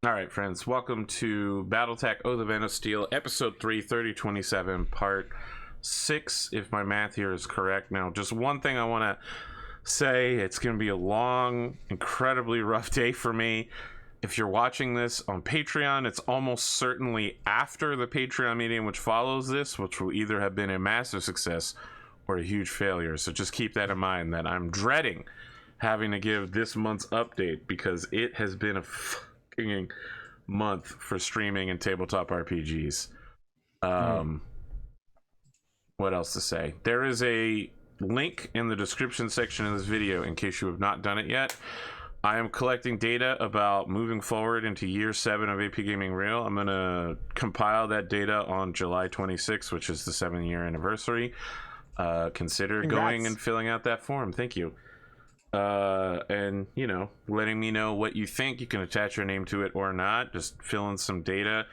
All right, friends, welcome to Battletech Oath of Endosteel, episode 3, 3027, part 6, if my math here is correct. Now, just one thing I want to say, it's going to be a long, incredibly rough day for me. If you're watching this on Patreon, it's almost certainly after the Patreon meeting which follows this, which will either have been a massive success or a huge failure. So just keep that in mind, that I'm dreading having to give this month's update because it has been a month for streaming and tabletop RPGs. What else to say? There is a link in the description section of this video in case you have not done it yet. I am collecting data about moving forward into year 7 of APGamingREAL. I'm going to compile that data on July 26th, which is the 7-year anniversary. Consider going and filling out that form. Thank you. And you know, letting me know what you think. You can attach your name to it or not, just fill in some data.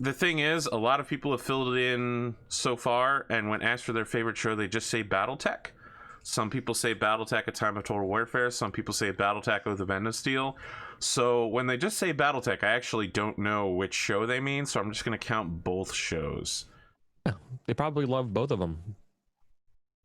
The thing is, a lot of people have filled it in so far, and when asked for their favorite show, they just say Battletech. Some people say Battletech: A Time of Total Warfare. Some people say Battletech: Oath of Endosteel. So when they just say Battletech, I actually don't know which show they mean, so I'm just going to count both shows. Yeah, they probably love both of them.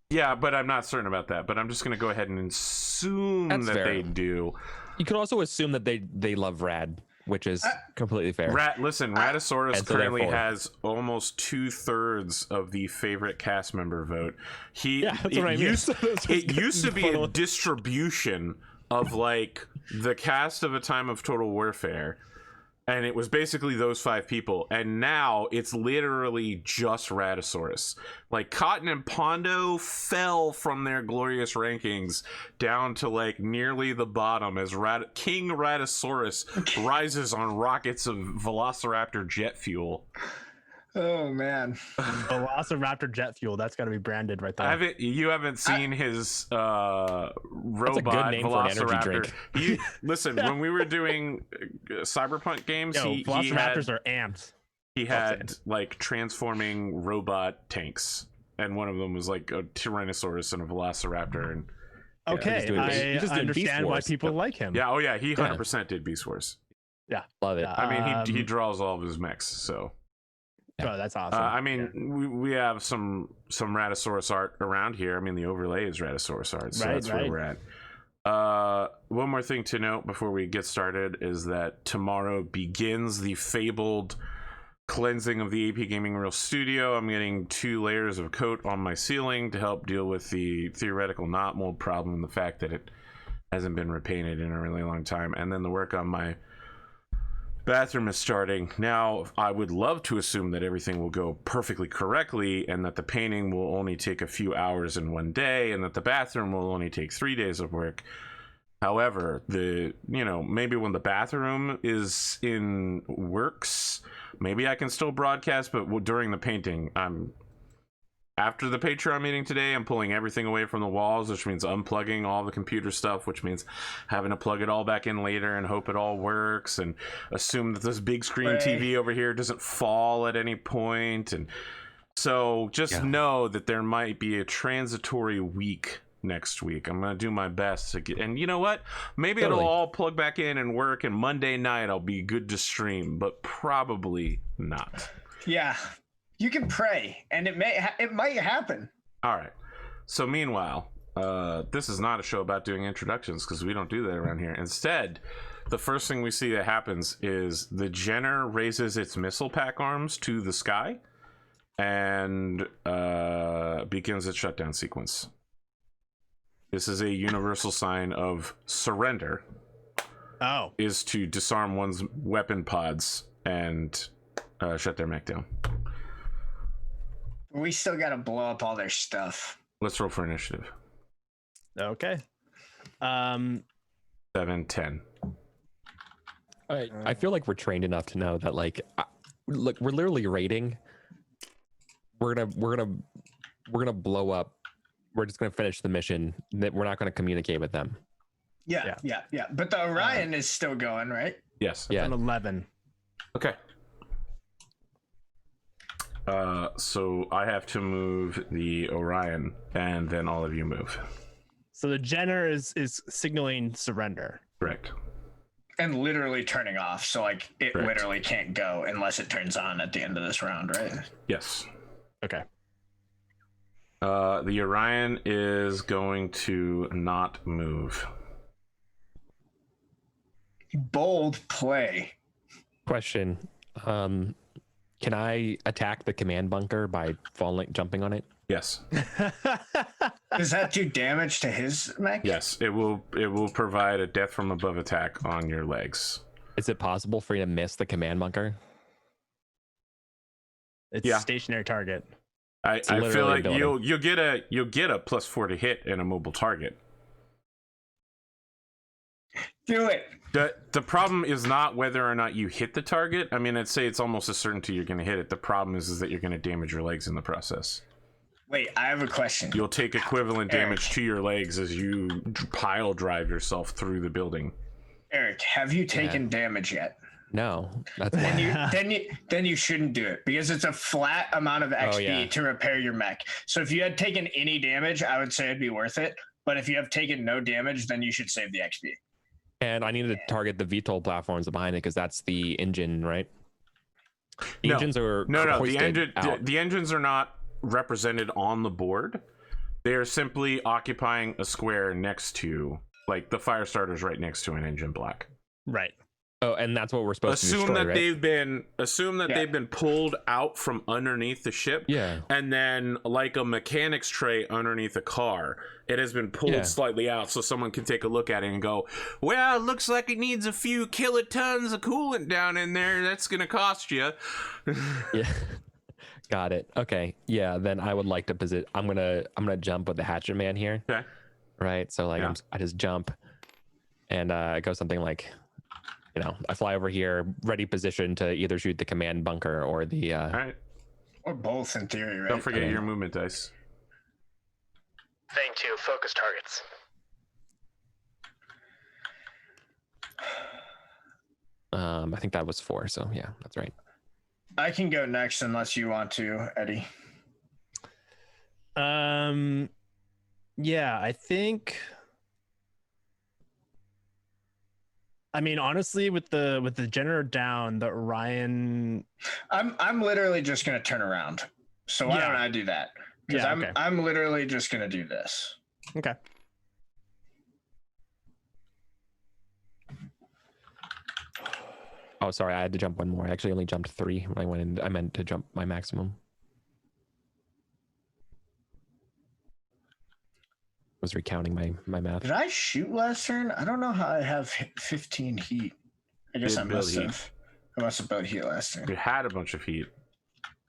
Yeah, but I'm not certain about that. But I'm just going to go ahead and assume that they do. You could also assume that they love Rad, which is completely fair. Radisaurus currently has almost 2/3 of the favorite cast member vote. It used to be a distribution of like the cast of A Time of Total Warfare, and it was basically those 5 people, and now it's literally just Radisaurus. Like Cotton and Pondo fell from their glorious rankings down to like nearly the bottom as King Radisaurus rises on rockets of Velociraptor jet fuel. Oh man, Velociraptor jet fuel. That's got to be branded right there. You haven't seen his robot Velociraptor. Listen, when we were doing Cyberpunk games, Velociraptors are amps. He had like transforming robot tanks, and one of them was like a Tyrannosaurus and a Velociraptor. And okay, I understand why people like him. Yeah, he 100% did Beast Wars. Yeah, love it. I mean, he draws all of his mechs, so. Oh, that's awesome. I mean, we have some Radisaurus art around here. I mean, the overlay is Radisaurus art, so that's where we're at. One more thing to note before we get started is that tomorrow begins the fabled cleansing of the APGamingREAL studio. I'm getting 2 layers of coat on my ceiling to help deal with the theoretical knot mold problem and the fact that it hasn't been repainted in a really long time. And then the work on my bathroom is starting. Now, I would love to assume that everything will go perfectly correctly and that the painting will only take a few hours in one day and that the bathroom will only take 3 days of work. However, maybe when the bathroom is in works, maybe I can still broadcast, but during the painting, after the Patreon meeting today, I'm pulling everything away from the walls, which means unplugging all the computer stuff, which means having to plug it all back in later and hope it all works and assume that this big screen TV over here doesn't fall at any point. And so just know that there might be a transitory week next week. I'm going to do my best to get, and you know what? Maybe it'll all plug back in and work, and Monday night I'll be good to stream, but probably not. Yeah. You can pray, and it might happen. All right. So meanwhile, this is not a show about doing introductions because we don't do that around here. Instead, the first thing we see that happens is the Jenner raises its missile pack arms to the sky and begins its shutdown sequence. This is a universal sign of surrender. Oh. Is to disarm one's weapon pods and shut their mech down. We still gotta blow up all their stuff. Let's roll for initiative. Okay. 7, 10. I feel like we're trained enough to know that, like, look, we're literally raiding. We're gonna blow up. We're just gonna finish the mission. That we're not gonna communicate with them. Yeah. But the Orion is still going, right? Yes. Yeah. An 11. Okay. So I have to move the Orion, and then all of you move. So the Jenner is signaling surrender. Correct. And literally turning off, so like it Correct. literally can't go unless it turns on at the end of this round, right? Yes. Okay. The Orion is going to not move. Bold play. Question. Can I attack the command bunker by jumping on it? Yes. Does that do damage to his mech? Yes. It will provide a death from above attack on your legs. Is it possible for you to miss the command bunker? It's a stationary target. I feel like you'll get a +4 to hit in a mobile target. Do it. The problem is not whether or not you hit the target. I mean, I'd say it's almost a certainty you're going to hit it. The problem is that you're going to damage your legs in the process. Wait, I have a question. You'll take equivalent damage to your legs as you pile drive yourself through the building. Eric, have you taken damage yet? No, that's why. Then you shouldn't do it because it's a flat amount of XP to repair your mech. So if you had taken any damage, I would say it'd be worth it. But if you have taken no damage, then you should save the XP. And I need to target the VTOL platforms behind it because that's the engine, right? Engines are the engines are not represented on the board. They are simply occupying a square next to, like, the fire starter's right next to an engine block. Right. Oh, and that's what we're supposed to destroy, assume that they've been pulled out from underneath the ship. Yeah. And then, like a mechanics tray underneath a car, it has been pulled slightly out so someone can take a look at it and go, well, it looks like it needs a few kilotons of coolant down in there. That's going to cost you. Yeah. Got it. Okay. Yeah, then I would like to I'm going to jump with the hatchet man here. Okay. Right? So like I just jump and it goes something like, I fly over here, ready position to either shoot the command bunker or the all right, or both in theory, right? Don't forget your movement dice. Thing 2, focus targets. I think that was 4, so yeah, that's right. I can go next unless you want to, Eddie. Yeah, I think. I mean, honestly, with the generator down, the Orion. I'm literally just gonna turn around. So why don't I do that? Because I'm literally just gonna do this. Okay. Oh, sorry, I had to jump one more. I actually only jumped 3 when I went in. I meant to jump my maximum. I was recounting my math. Did I shoot last turn? I don't know how I have 15 heat. I guess I must have. I must have built heat last turn. You had a bunch of heat.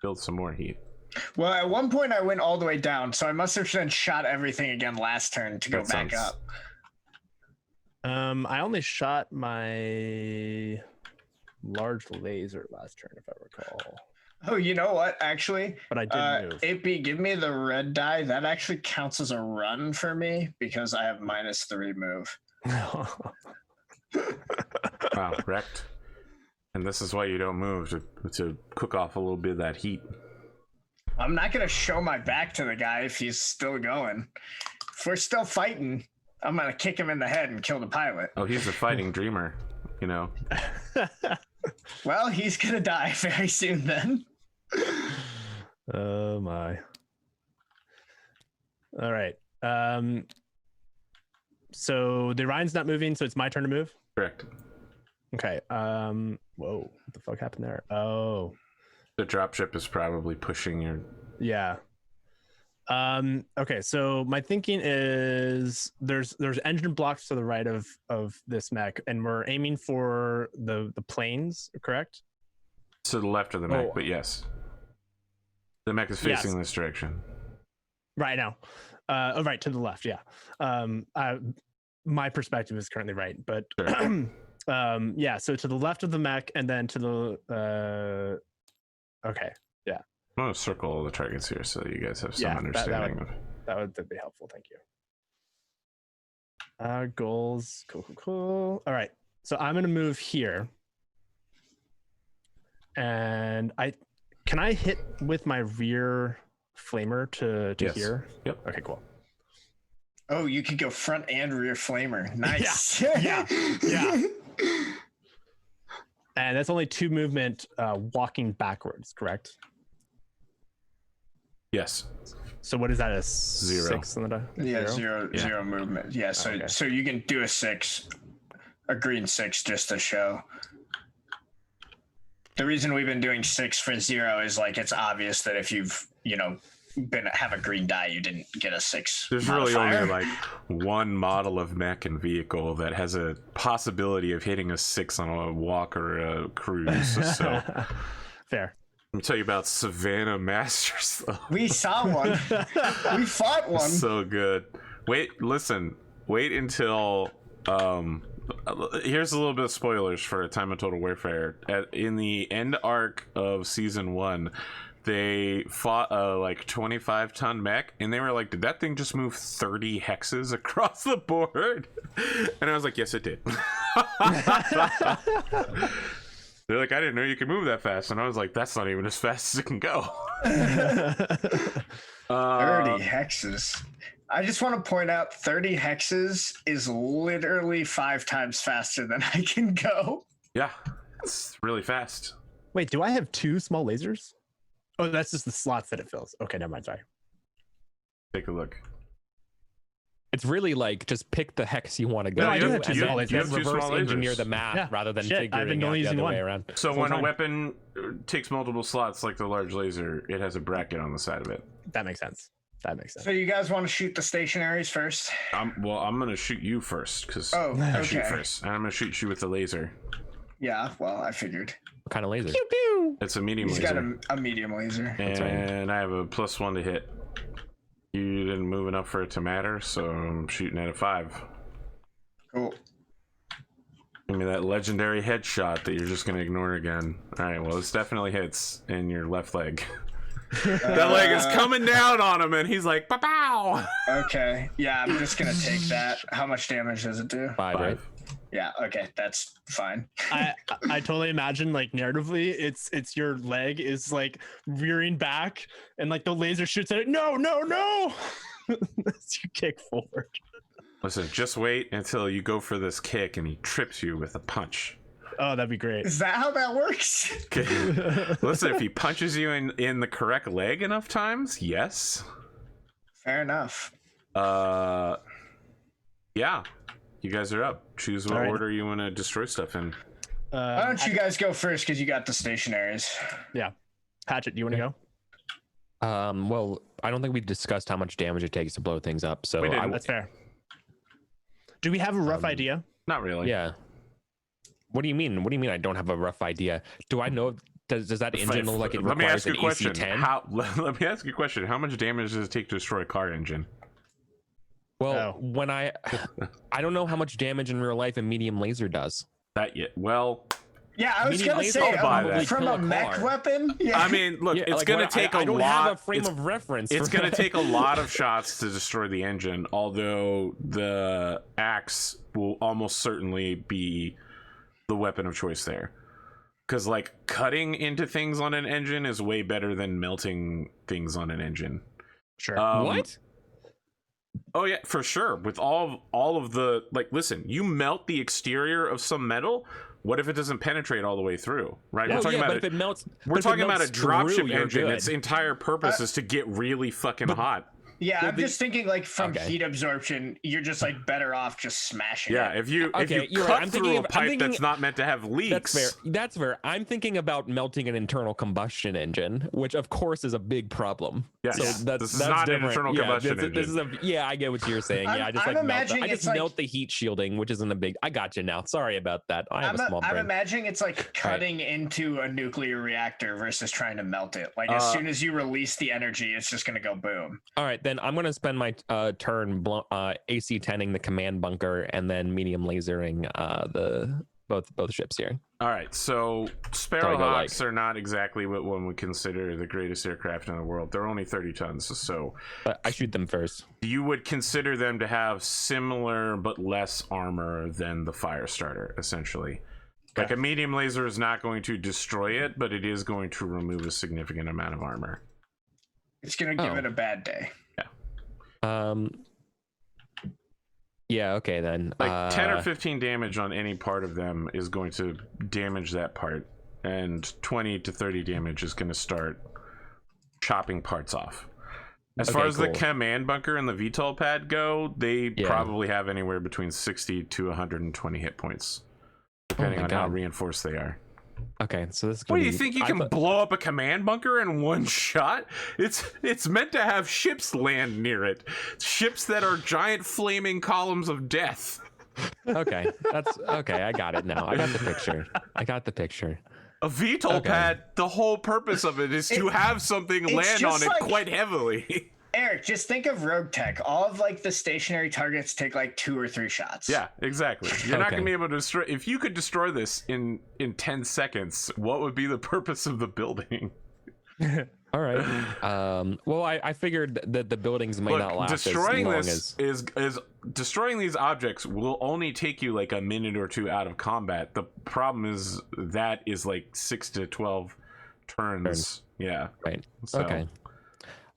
Build some more heat. Well, at one point I went all the way down, so I must have then shot everything again last turn to go back up. I only shot my large laser last turn, if I recall. Oh, you know what? Actually, but I did move. AP, give me the red die. That actually counts as a run for me because I have -3 move. Wow, wrecked. And this is why you don't move, to cook off a little bit of that heat. I'm not gonna show my back to the guy if he's still going. If we're still fighting, I'm gonna kick him in the head and kill the pilot. Oh, he's a fighting dreamer, Well, he's gonna die very soon then. Oh my. All right. So the Orion's not moving, so it's my turn to move? Correct. Okay. Whoa, what the fuck happened there? Oh. The dropship is probably pushing your... Yeah. Okay, so my thinking is there's engine blocks to the right of this mech, and we're aiming for the planes, correct? To the left of the mech, but yes. The mech is facing this direction. Right now. Right, to the left, yeah. My perspective is currently right, but sure. Yeah, so to the left of the mech and then to the okay, yeah. I'm gonna circle all the targets here so you guys have some understanding of. That'd be helpful, thank you. Goals, cool. All right, so I'm gonna move here, and can I hit with my rear flamer to here? Yep. Okay, cool. Oh, you could go front and rear flamer. Nice. Yeah. And that's only 2 movement walking backwards, correct? Yes. So what is that? A 0. 6 on the die? Yeah, zero movement. Yeah, so okay. so you can do a green 6 just to show. The reason we've been doing 6 for 0 is like it's obvious that if you've have a green die, you didn't get a 6. There's modifier. really only like one model of mech and vehicle that has a possibility of hitting a 6 on a walk or a cruise. So fair. Let me tell you about Savannah Masters, though. We saw one. We fought one. So good. Wait until here's a little bit of spoilers for A Time of Total Warfare. In the end arc of season 1, they fought a like 25-ton mech, and they were like, did that thing just move 30 hexes across the board? And I was like, yes, it did. They're like, I didn't know you could move that fast. And I was like, that's not even as fast as it can go. 30 hexes. I just want to point out 30 hexes is literally 5 times faster than I can go. Yeah, it's really fast. Wait, do I have 2 small lasers? Oh, that's just the slots that it fills. Okay, never mind. Sorry. Take a look. It's really like just pick the hex you want to go. No, I do to have 2 and small then lasers. You have 2 reverse small engineer lasers. the math rather than Shit, I've been figuring out only the using other one. way around. So Full when time. a weapon takes multiple slots, like the large laser, it has a bracket on the side of it. That makes sense. So you guys want to shoot the stationaries first? I'm going to shoot you first, because Oh, I shoot okay. first. And I'm going to shoot you with the laser. Yeah, well, I figured. What kind of laser? Pew pew. It's a medium He's laser. got a medium laser. And I have a +1 to hit. You didn't move enough for it to matter, so I'm shooting at a 5. Cool. Give me that legendary headshot that you're just going to ignore again. All right, well, this definitely hits in your left leg. That leg is coming down on him, and he's like, pow! Okay. Yeah, I'm just going to take that. How much damage does it do? 5, right? Yeah, okay, that's fine. I totally imagine like narratively it's your leg is like rearing back and like the laser shoots at it. No. As you kick forward. Listen, just wait until you go for this kick and he trips you with a punch. Oh, that'd be great. Is that how that works? Okay. Listen, if he punches you in the correct leg enough times, yes. Fair enough. Yeah. You guys are up. Choose what All right. order you want to destroy stuff in. Why don't you guys go first, because you got the stationaries. Yeah. Hatchet, do you want to go? Well, I don't think we discussed how much damage it takes to blow things up. So We didn't. That's fair. Do we have a rough idea? Not really. yeah. What do you mean? What do you mean I don't have a rough idea? Do I know? Does that engine look like it Let me requires ask you an a question. AC-10? Let me ask you a question. How much damage does it take to destroy a car engine? Well, when I don't know how much damage in real life a medium laser does. That yet? Well, Yeah, I was Medium gonna laser say will probably from kill a a mech car. weapon. Yeah. I mean, look, Yeah, it's like, gonna what- take I a don't lot. have a frame it's of reference. it's for gonna that. take a lot of shots to destroy the engine. Although the axe will almost certainly be the weapon of choice there, because like cutting into things on an engine is way better than melting things on an engine. Sure. What? Oh yeah, for sure. With all of the like, listen, you melt the exterior of some metal. What if it doesn't penetrate all the way through? Right? Oh, We're talking yeah, about but if it melts, we're talking about a dropship through, you're engine. good. Its entire purpose is to get really fucking hot. Yeah, I'm just thinking like from Okay. heat absorption, you're just like better off just smashing Yeah, it. if you Okay, you're cut right. I'm through thinking a of- I'm pipe thinking- that's not meant to have leaks. That's fair. That's fair. I'm thinking about melting an internal combustion engine, which of course is a big problem. Yes. So that's This is that's not an different. internal Yeah, combustion this is a yeah. I get what you're saying. Yeah, I just I'm like melt. imagining I it's just like- melt the heat shielding, which isn't a big. I got you now. Sorry about that. I have a small I'm brain. imagining it's like cutting into a nuclear reactor versus trying to melt it. Like as soon as you release the energy, it's just gonna go boom. All right, then I'm gonna spend my turn AC 10ing the command bunker and then medium lasering the both ships here. All right, so Sorry, go Sparrowhawks are not exactly what one would consider the greatest aircraft in the world. They're only 30 tons, so But I shoot them first. you would consider them to have similar but less armor than the Firestarter, essentially. Like a medium laser is not going to destroy it, but it is going to remove a significant amount of armor. It's gonna give Oh. it a bad day. Um, Yeah, okay then. Like 10 or 15 damage on any part of them is going to damage that part, and 20 to 30 damage is going to start chopping parts off. As far as the command bunker and the VTOL pad go, they probably have anywhere between 60 to 120 hit points, depending on how reinforced they are. Okay, so this is what do you think you can blow up a command bunker in one shot? It's meant to have ships land near it, ships that are giant flaming columns of death. Okay, that's okay. I got it now. I got the picture. A VTOL pad, the whole purpose of it is to have something land on it quite heavily. Eric, just think of Rogue Tech. All of like the stationary targets take like 2 or 3 shots. Yeah, exactly. You're not going to be able to destroy. If you could destroy this in 10 seconds, what would be the purpose of the building? All right. Well, I figured that the buildings might not last destroying as long is destroying these objects will only take you like a minute or 2 out of combat. The problem is that is like 6 to 12 turns. Yeah. Right. So. Okay.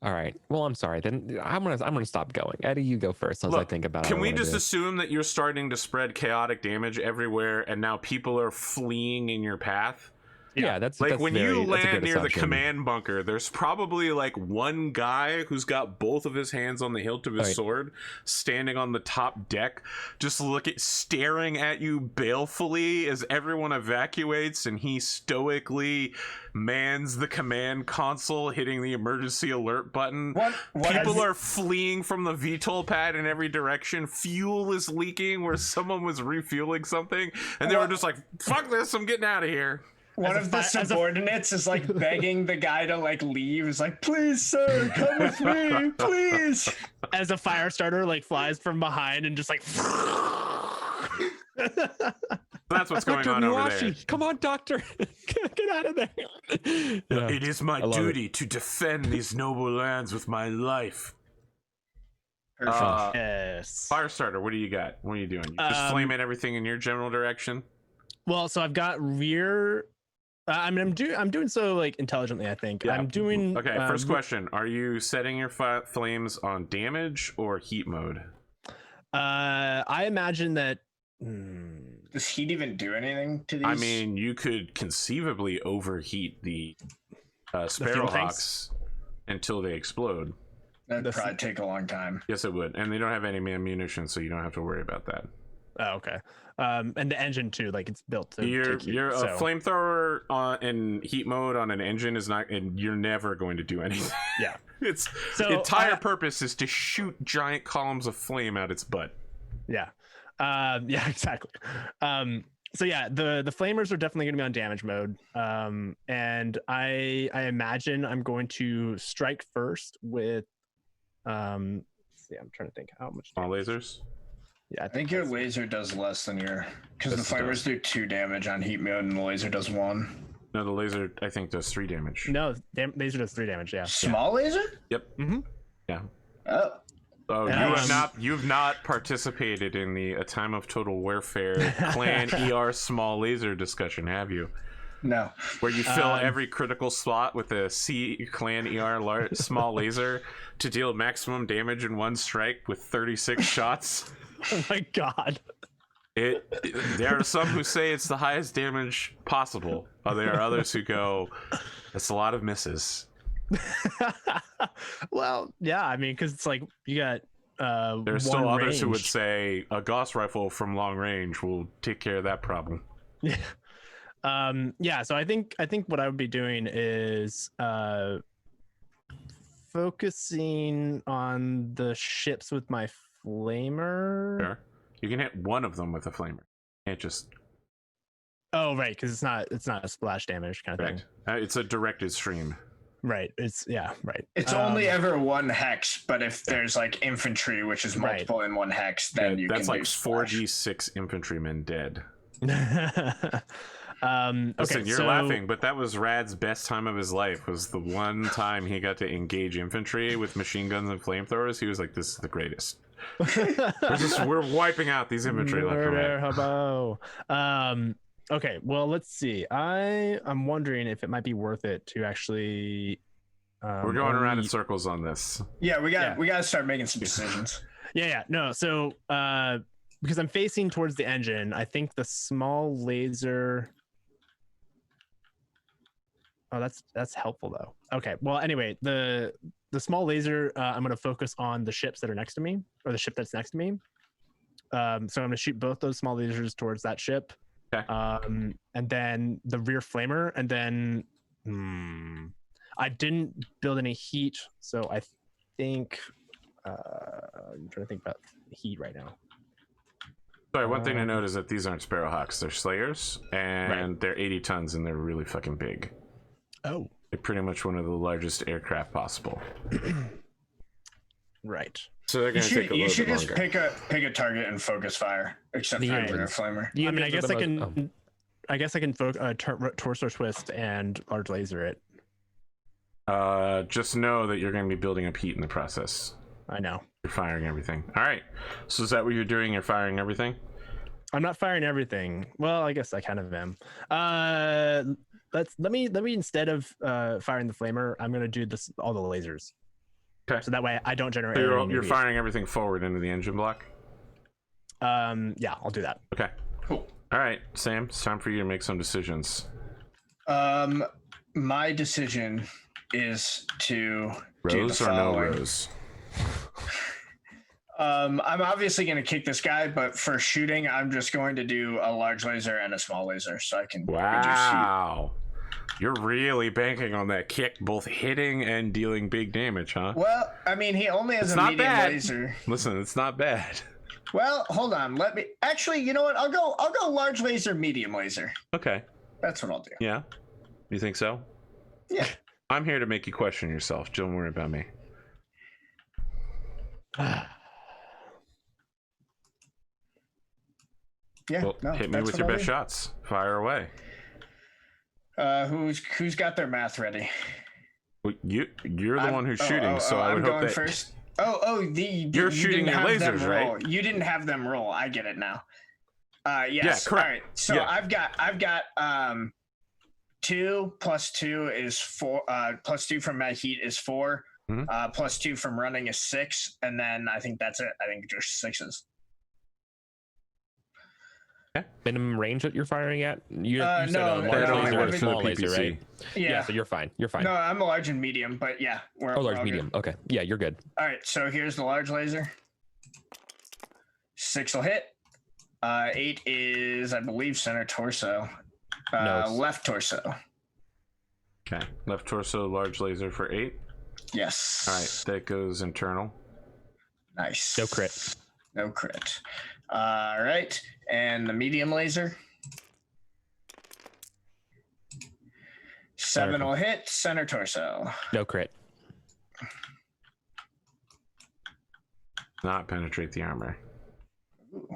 All right. Well, I'm sorry. Then I'm gonna stop going. Eddie, you go first as I think about it. Can we just assume that you're starting to spread chaotic damage everywhere, and now people are fleeing in your path? Yeah, that's like when you land near assumption. The command bunker, there's probably like one guy who's got both of his hands on the hilt of his sword, standing on the top deck, just staring at you balefully as everyone evacuates, and he stoically mans the command console, hitting the emergency alert button. People are fleeing from the VTOL pad in every direction. Fuel is leaking where someone was refueling something, and they were just like, "Fuck this! I'm getting out of here." One of the subordinates is like begging the guy to like leave. Is like, "Please, sir, come with me, please." As a fire starter like flies from behind and just like. That's what's going on over there. Come on, Doctor, get out of there. Yeah. It is my duty to defend these noble lands with my life. Yes. Firestarter, what do you got? What are you doing? You just flaming everything in your general direction? Well, so I've got rear. I mean, I'm doing so like intelligently. I think I'm doing. Okay. First question: are you setting your flames on damage or heat mode? I imagine that. Does heat even do anything to these? I mean, you could conceivably overheat the Sparrowhawks until they explode. That'd probably take a long time. Yes, it would, and they don't have any ammunition, so you don't have to worry about that. Oh, okay. And the engine too, like it's built to a flamethrower in heat mode on an engine is not, and you're never going to do anything. Yeah. Its entire purpose is to shoot giant columns of flame out its butt. Yeah. Yeah, exactly. So yeah, the flamers are definitely gonna be on damage mode. And I imagine I'm going to strike first with let's see, I'm trying to think how much small lasers. Yeah, I think your laser does less than because the flamers do 2 damage on heat mode and the laser does 1. No, the laser I think does 3 damage. No, laser does 3 damage. Yeah. Small laser? Yep. Mm-hmm. Yeah. Oh, you've not participated in the A Time of Total Warfare Clan ER small laser discussion, have you? No. Where you fill every critical slot with a Clan ER small laser to deal maximum damage in one strike with 36 shots. Oh my god. There are some who say it's the highest damage possible. There are others who go, that's a lot of misses. Well, yeah, I mean, because it's like you got there's still others who would say a Gauss rifle from long range will take care of that problem. Yeah. Yeah, so I think what I would be doing is focusing on the ships with my flamer. Sure. You can hit one of them with a flamer. You can't just. Oh, right, because it's not a splash damage kind of thing. It's a directed stream. Right. Right. It's only ever 1 hex, but if there's like infantry, which is multiple in 1 hex, then you can. That's like 4d6 infantrymen dead. Listen, you're laughing, but that was Rad's best time of his life. Was the one time he got to engage infantry with machine guns and flamethrowers. He was like, "This is the greatest." we're wiping out these infantry left and right. Okay, well, let's see. I'm wondering if it might be worth it to actually. We're going around in circles on this. Yeah, we got to start making some decisions. Yeah. No. So because I'm facing towards the engine, I think the small laser. Oh, that's helpful though. Okay. Well, anyway, the small laser, I'm going to focus on the ships that are next to me, or the ship that's next to me. So I'm going to shoot both those small lasers towards that ship. Okay. And then the rear flamer, and then I didn't build any heat, so I think I'm trying to think about heat right now. Sorry, one thing to note is that these aren't Sparrowhawks; they're Slayers, and they're 80 tons, and they're really fucking big. Oh, they're pretty much one of the largest aircraft possible. Right. So they're going to take a little bit longer. You should just pick a target and focus fire, except for the rear flamer. I mean, I guess I can torso twist and large laser it. Just know that you're going to be building up heat in the process. I know. You're firing everything. All right. So is that what you're doing? You're firing everything? I'm not firing everything. Well, I guess I kind of am. Let me instead of firing the flamer, I'm going to do all the lasers. Okay. So that way I don't generate. So you're firing everything forward into the engine block? Yeah, I'll do that. Okay. Cool. All right, Sam, it's time for you to make some decisions. My decision is to Rose do the or no following. Rose? I'm obviously going to kick this guy, but for shooting, I'm just going to do a large laser and a small laser, so I can. Wow. You're really banking on that kick, both hitting and dealing big damage, huh? Well, I mean, he only has a medium laser. Listen, it's not bad. Well, hold on. Let me. Actually, you know what? I'll go large laser, medium laser. Okay. That's what I'll do. Yeah. You think so? Yeah. I'm here to make you question yourself. Don't worry about me. Yeah. Well, no, hit me with your best shots. Fire away. Who's got their math ready? Well, you're the one who's shooting, so I would hope that first. you're shooting your lasers, right? You didn't have them roll. I get it now. Yes. Yeah, correct. All right. So yeah. I've got 2 plus 2 is 4. Plus 2 from my heat is 4. Mm-hmm. Plus 2 from running is 6, and then I think that's it. I think just 6s. Minimum range that you're firing at? You said no, a large laser and a small laser, right? Yeah. So you're fine. You're fine. No, I'm a large and medium, but yeah. Large, medium. Good. Okay. Yeah, you're good. All right, so here's the large laser. 6 will hit. 8 is, I believe, center torso. No. Left torso. Okay. Left torso, large laser for 8. Yes. All right, that goes internal. Nice. No crit. No crit. All right, and the medium laser. 7 will hit, center torso. No crit. Not penetrate the armor. Ooh.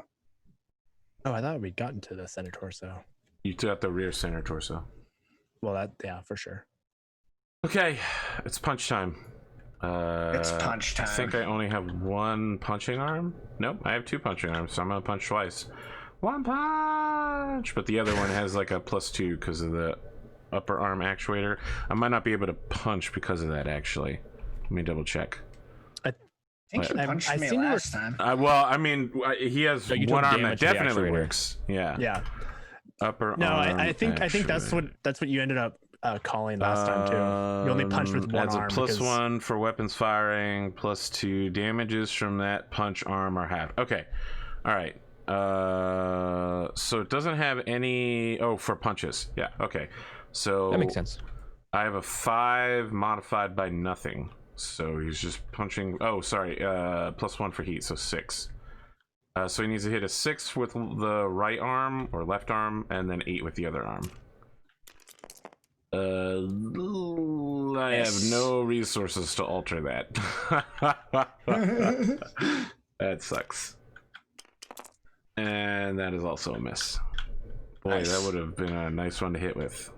Oh, I thought we'd gotten to the center torso. You got the rear center torso. Well, yeah, for sure. Okay, it's punch time. It's punch time. I think I only have 1 punching arm. Nope, I have 2 punching arms, so I'm gonna punch twice. 1 punch, but the other one has like a +2 because of the upper arm actuator. I might not be able to punch because of that. Actually, let me double check. I think you punched me last time. Well, I mean, he has one arm that definitely works. Yeah. Yeah. Upper no, arm. I think that's what you ended up calling last time too. You only punched with one arm. Adds a +1 for weapons firing, +2 damages from that punch arm are half. Okay. All right. So it doesn't have any. Oh, for punches. Yeah. Okay. So that makes sense. I have a 5 modified by nothing. So he's just punching. Oh, sorry. +1 for heat, so 6. So he needs to hit a 6 with the right arm or left arm, and then 8 with the other arm. I have no resources to alter that. That sucks. And that is also a miss. Boy, nice. That would have been a nice one to hit with.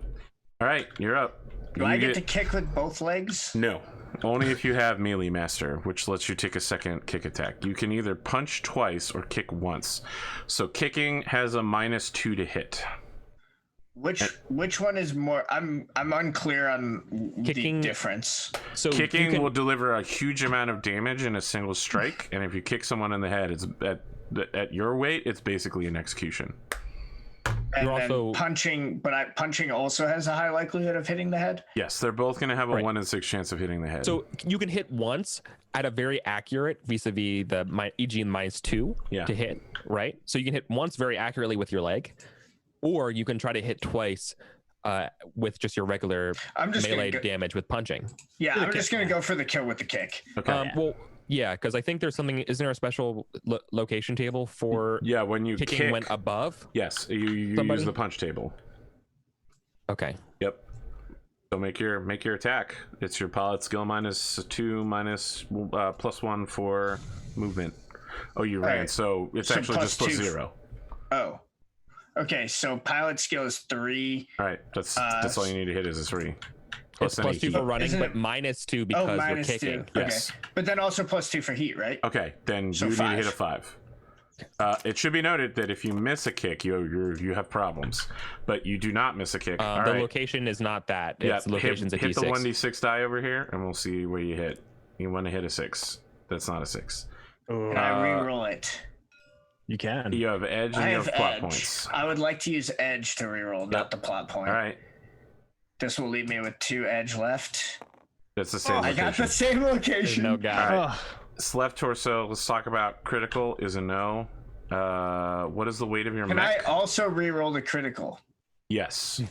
All right, you're up. Do I get to kick with both legs? No. Only if you have melee master, which lets you take a second kick attack. You can either punch twice or kick once. So kicking has a -2 to hit. Which one is more? I'm unclear on Kicking, the difference. So kicking will deliver a huge amount of damage in a single strike, and if you kick someone in the head, it's at your weight, it's basically an execution. And You're then also punching, but punching also has a high likelihood of hitting the head. Yes, they're both going to have a Right. 1 in 6 chance of hitting the head. So you can hit once at a very accurate vis-a-vis the EG in -2 to hit, right? So you can hit once very accurately with your leg, or you can try to hit twice with just your regular melee damage with punching. Yeah, I'm just going to go for the kill with the kick. Okay. Well, yeah, because I think there's something. Isn't there a special location table for? Yeah, when you kicking kick, went above. Yes, you use the punch table. Okay. Yep. So make your attack. It's your pilot skill -2 minus +1 for movement. Oh, you ran, so it's actually just +0. Oh. Okay, so pilot skill is 3. All right, that's all you need to hit is a 3. It's +2 for running, but -2 because you're kicking. Yes. Okay. But then also +2 for heat, right? Okay, then you need to hit a 5. It should be noted that if you miss a kick, you have problems, but you do not miss a kick. The location is not that. It's location's a hit D6. the 1d6 die over here, and we'll see where you hit. You want to hit a 6. That's not a 6. Can I reroll it? You can. You have edge and you have plot points. I would like to use edge to reroll, not the plot point. All right. This will leave me with 2 edge left. That's the same location. I got the same location. No guy. All right. This left torso, let's talk about critical, is a no. What is the weight of your mech? Can I also reroll the critical? Yes.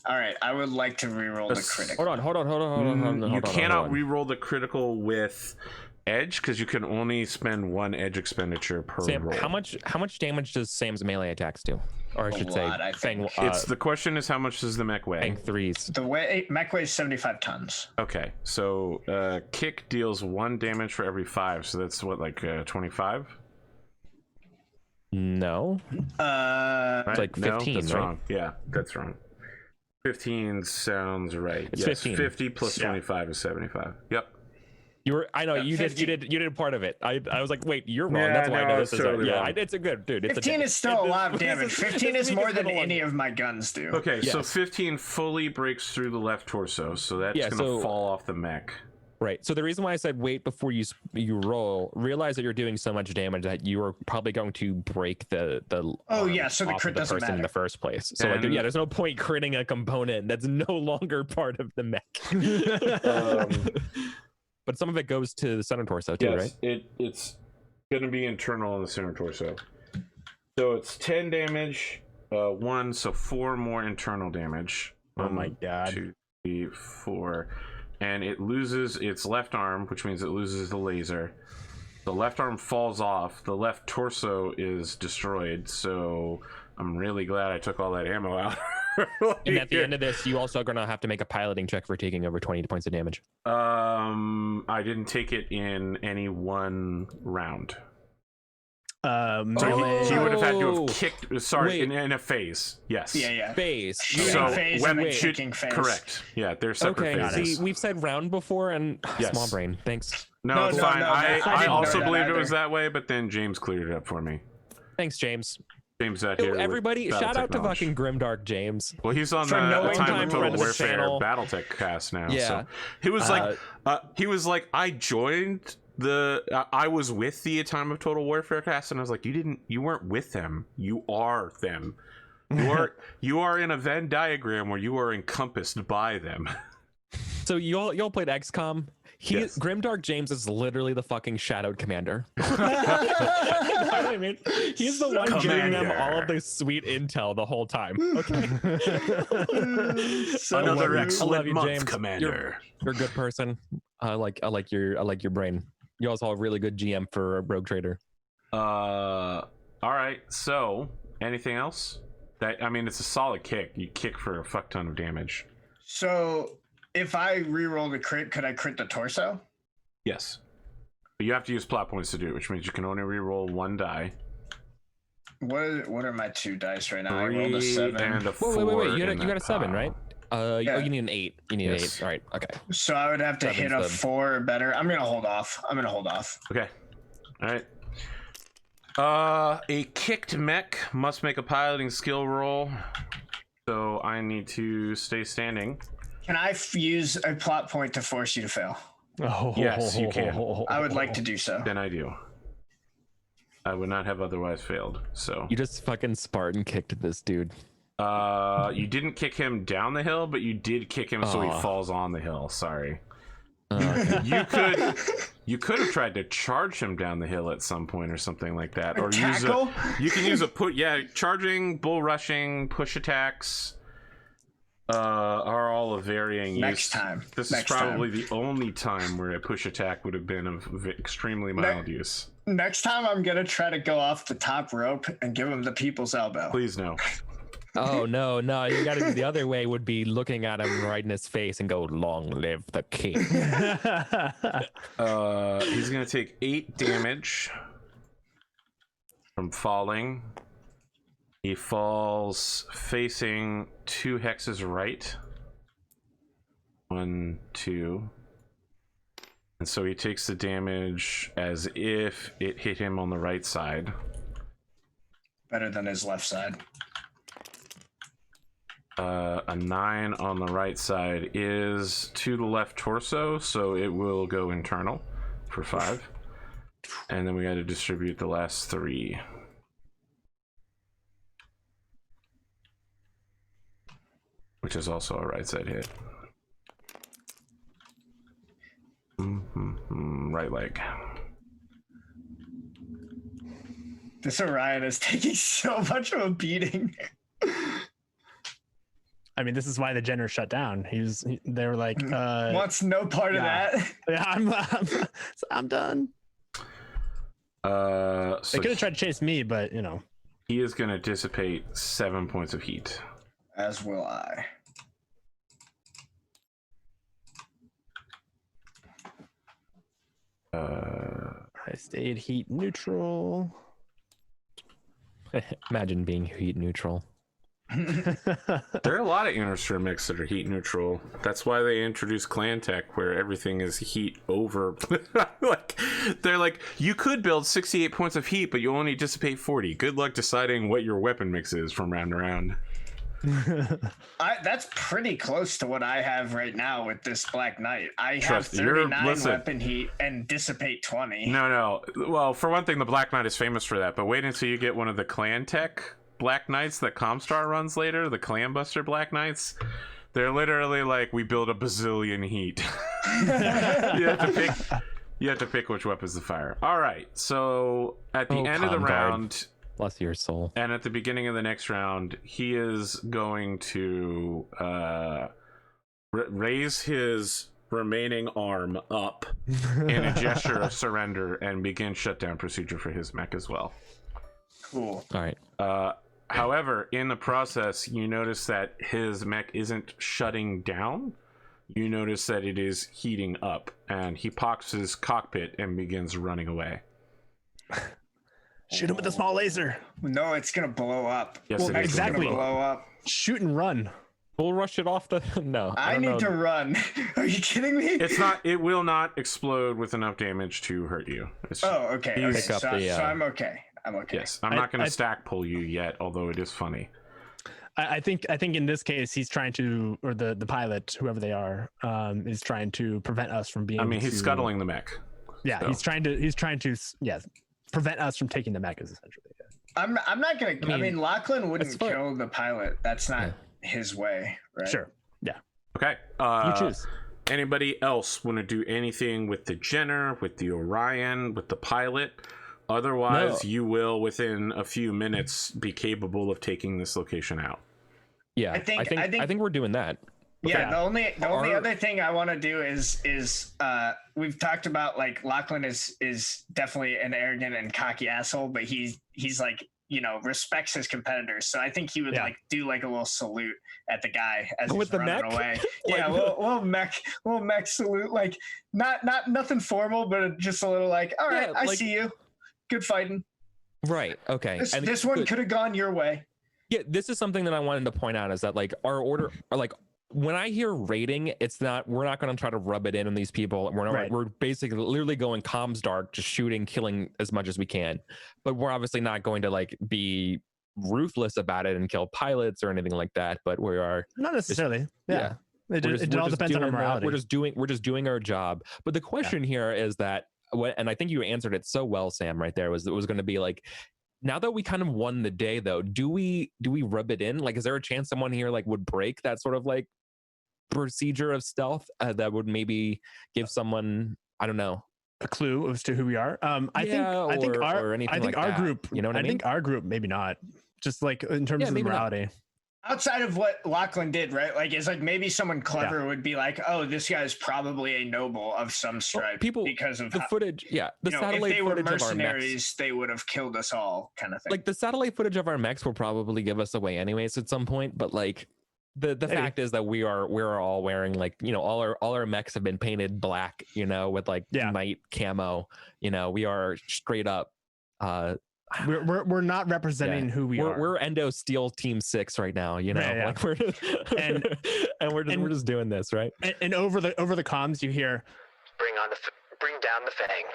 All right, I would like to reroll the critical. Hold on. You cannot reroll the critical with edge because you can only spend 1 edge expenditure per Sam, roll. how much damage does Sam's melee attacks do? Or I should say, Fang. The question is how much does the mech weigh? Fang 3s. The mech weighs 75 tons. Okay, so kick deals 1 damage for every 5, so that's what, like 25? No. Right? It's like 15. No, that's right? wrong. Yeah, that's wrong. 15 sounds right. It's yes, 15. 50 plus 25 is 75. Yep. You did part of it. I was like, wait, you're wrong. That's why I know this is totally wrong. it's a good dude. 15 is still a lot of damage. 15 is more than any of my guns do. Okay, so 15 fully breaks through the left torso, so that's gonna fall off the mech. Right. So the reason why I said wait before you roll, realize that you're doing so much damage that you are probably going to break the so the crit doesn't matter in the first place. So there's no point critting a component that's no longer part of the mech. But some of it goes to the center torso too, right? It's gonna be internal in the center torso. So it's 10 damage, 1, so 4 more internal damage. Oh my god. 2, 3, 4. And it loses its left arm, which means it loses the laser. The left arm falls off. The left torso is destroyed. So I'm really glad I took all that ammo out. And at the end of this, you also are going to have to make a piloting check for taking over 20 points of damage. I didn't take it in any one round. So he would have had to have kicked. Sorry, in a phase. Yes. Yeah. Phase. Shooting phase and then kicking phase. Correct. Yeah, they're separate phases. See, we've said round before, and small brain. Thanks. No, it's fine. I also believed either. it was that way, but then James cleared it up for me. Thanks, James. James out here. Everybody, shout out to fucking Grimdark James. Well, he's on the Time of Total Warfare Battletech cast now. Yeah. So he was like, I joined I was with the Time of Total Warfare cast, and I was like, you weren't with them. You are them. You are in a Venn diagram where you are encompassed by them. So y'all played XCOM. Yes. Grimdark James is literally the fucking shadowed commander. You know what I mean? He's the one giving them all of the sweet intel the whole time. Okay. Another excellent month, James. Commander. You're a good person. I like your brain. You also have a really good GM for a rogue trader. All right. So, anything else? It's a solid kick. You kick for a fuck ton of damage. So, if I reroll the crit, could I crit the torso? Yes. But you have to use plot points to do it, which means you can only reroll 1 die. What are my 2 dice right now? 3 I rolled a 7. and a 4. Wait. You got a 7, right? Yeah. You need an 8. You need an 8. All right. Okay. So I would have to hit a 4 or better. I'm gonna hold off. Okay. All right. A kicked mech must make a piloting skill roll. So I need to stay standing. Can I use a plot point to force you to fail? Oh, Yes, you can. I would like to do so. Then I do. I would not have otherwise failed. So You just fucking Spartan kicked this dude. you didn't kick him down the hill, but you did kick him so he falls on the hill. Sorry. Okay. You could have tried to charge him down the hill at some point or something like that, or tackle? you can use a charging, bull rushing, push attacks are all of varying Next use. time. This is probably the only time where a push attack would have been of extremely mild use. Next time I'm gonna try to go off the top rope and give him the people's elbow. Please no. Oh no, you gotta do the other way would be looking at him right in his face and go, long live the king. He's gonna take 8 damage from falling. He falls facing 2 hexes right. 1, 2. And so he takes the damage as if it hit him on the right side. Better than his left side. A 9 on the right side is to the left torso, so it will go internal for 5. And then we got to distribute the last 3. Which is also a right side hit. Right leg. This Orion is taking so much of a beating. I mean, this is why the Jenner shut down. They were like, wants no part of that. Yeah, I'm done. So they could have tried to chase me, but you know. He is going to dissipate 7 points of heat. As will I. I stayed heat neutral. Imagine being heat neutral. There are a lot of Innister mechs that are heat neutral. That's why they introduced Clan Tech, where everything is heat over. They're like, you could build 68 points of heat, but you only dissipate 40. Good luck deciding what your weapon mix is from round to round. That's pretty close to what I have right now with this Black Knight. I Trust, have 39 weapon heat and dissipate 20. No. Well, for one thing, the Black Knight is famous for that, but wait until you get one of the Clan Tech Black Knights that Comstar runs later, the Clan Buster Black Knights. They're literally like, we build a bazillion heat. You have to pick which weapons to fire. All right, so at the end of the round, bless your soul, and at the beginning of the next round, he is going to raise his remaining arm up in a gesture of surrender and begin shutdown procedure for his mech as well. Cool. All right. However, in the process, you notice that his mech isn't shutting down. You notice that it is heating up, and he pops his cockpit and begins running away. Shoot him with a small laser. No, it's gonna blow up. Yes, it is exactly. gonna Blow up. Shoot and run. We'll rush it off the. No. I need to run. Are you kidding me? It's not. It will not explode with enough damage to hurt you. Okay. You pick up So the, I'm okay. I'm okay. Yes, I'm not going to stack pull you yet, although it is funny. I think in this case he's trying to, or the pilot, whoever they are, is trying to prevent us from being. I mean, he's scuttling the mech. Yeah, so. he's trying to prevent us from taking the mech, is essentially. I'm not gonna. I mean, Lachlan wouldn't kill the pilot. That's not his way, right? Sure. Yeah. Okay. You choose. Anybody else want to do anything with the Jenner, with the Orion, with the pilot? Otherwise, you will, within a few minutes, be capable of taking this location out. Yeah, I think we're doing that. Yeah, the only other thing I want to do is we've talked about, like, Lachlan is definitely an arrogant and cocky asshole, but he's like, you know, respects his competitors. So I think he would like do like a little salute at the guy as he's running away. Yeah, little mech salute, like nothing formal, but just a little like, all right, I see you. Good fighting. Right. Okay. This one could have gone your way. Yeah, this is something that I wanted to point out, is that like our order, like when I hear raiding, we're not going to try to rub it in on these people. We're basically literally going comms dark, just shooting, killing as much as we can. But we're obviously not going to like be ruthless about it and kill pilots or anything like that, but we are not necessarily. It all depends on our morality. We're just doing our job. But the question here is that, and I think you answered it so well, Sam, right there, was it was going to be like, now that we kind of won the day, though, do we rub it in? Like, is there a chance someone here like would break that sort of like procedure of stealth that would maybe give someone, I don't know, a clue as to who we are? I think our group, you know what I mean? I think our group maybe not, just like in terms of morality. Not. Outside of what Lachlan did, right? Like, it's like maybe someone clever would be like, "Oh, this guy's probably a noble of some stripe." People, because of the footage, the satellite if they footage were mercenaries, of our mechs, they would have killed us all, kind of thing. Like the satellite footage of our mechs will probably give us away anyways at some point. But like the fact is that we're all wearing like, you know, all our mechs have been painted black, you know, with like night camo. You know, we are straight up. We're not representing who we are. We're Endosteel Team 6 right now, you know. Like we're we're just doing this, right? And over the comms you hear, bring down the Fang.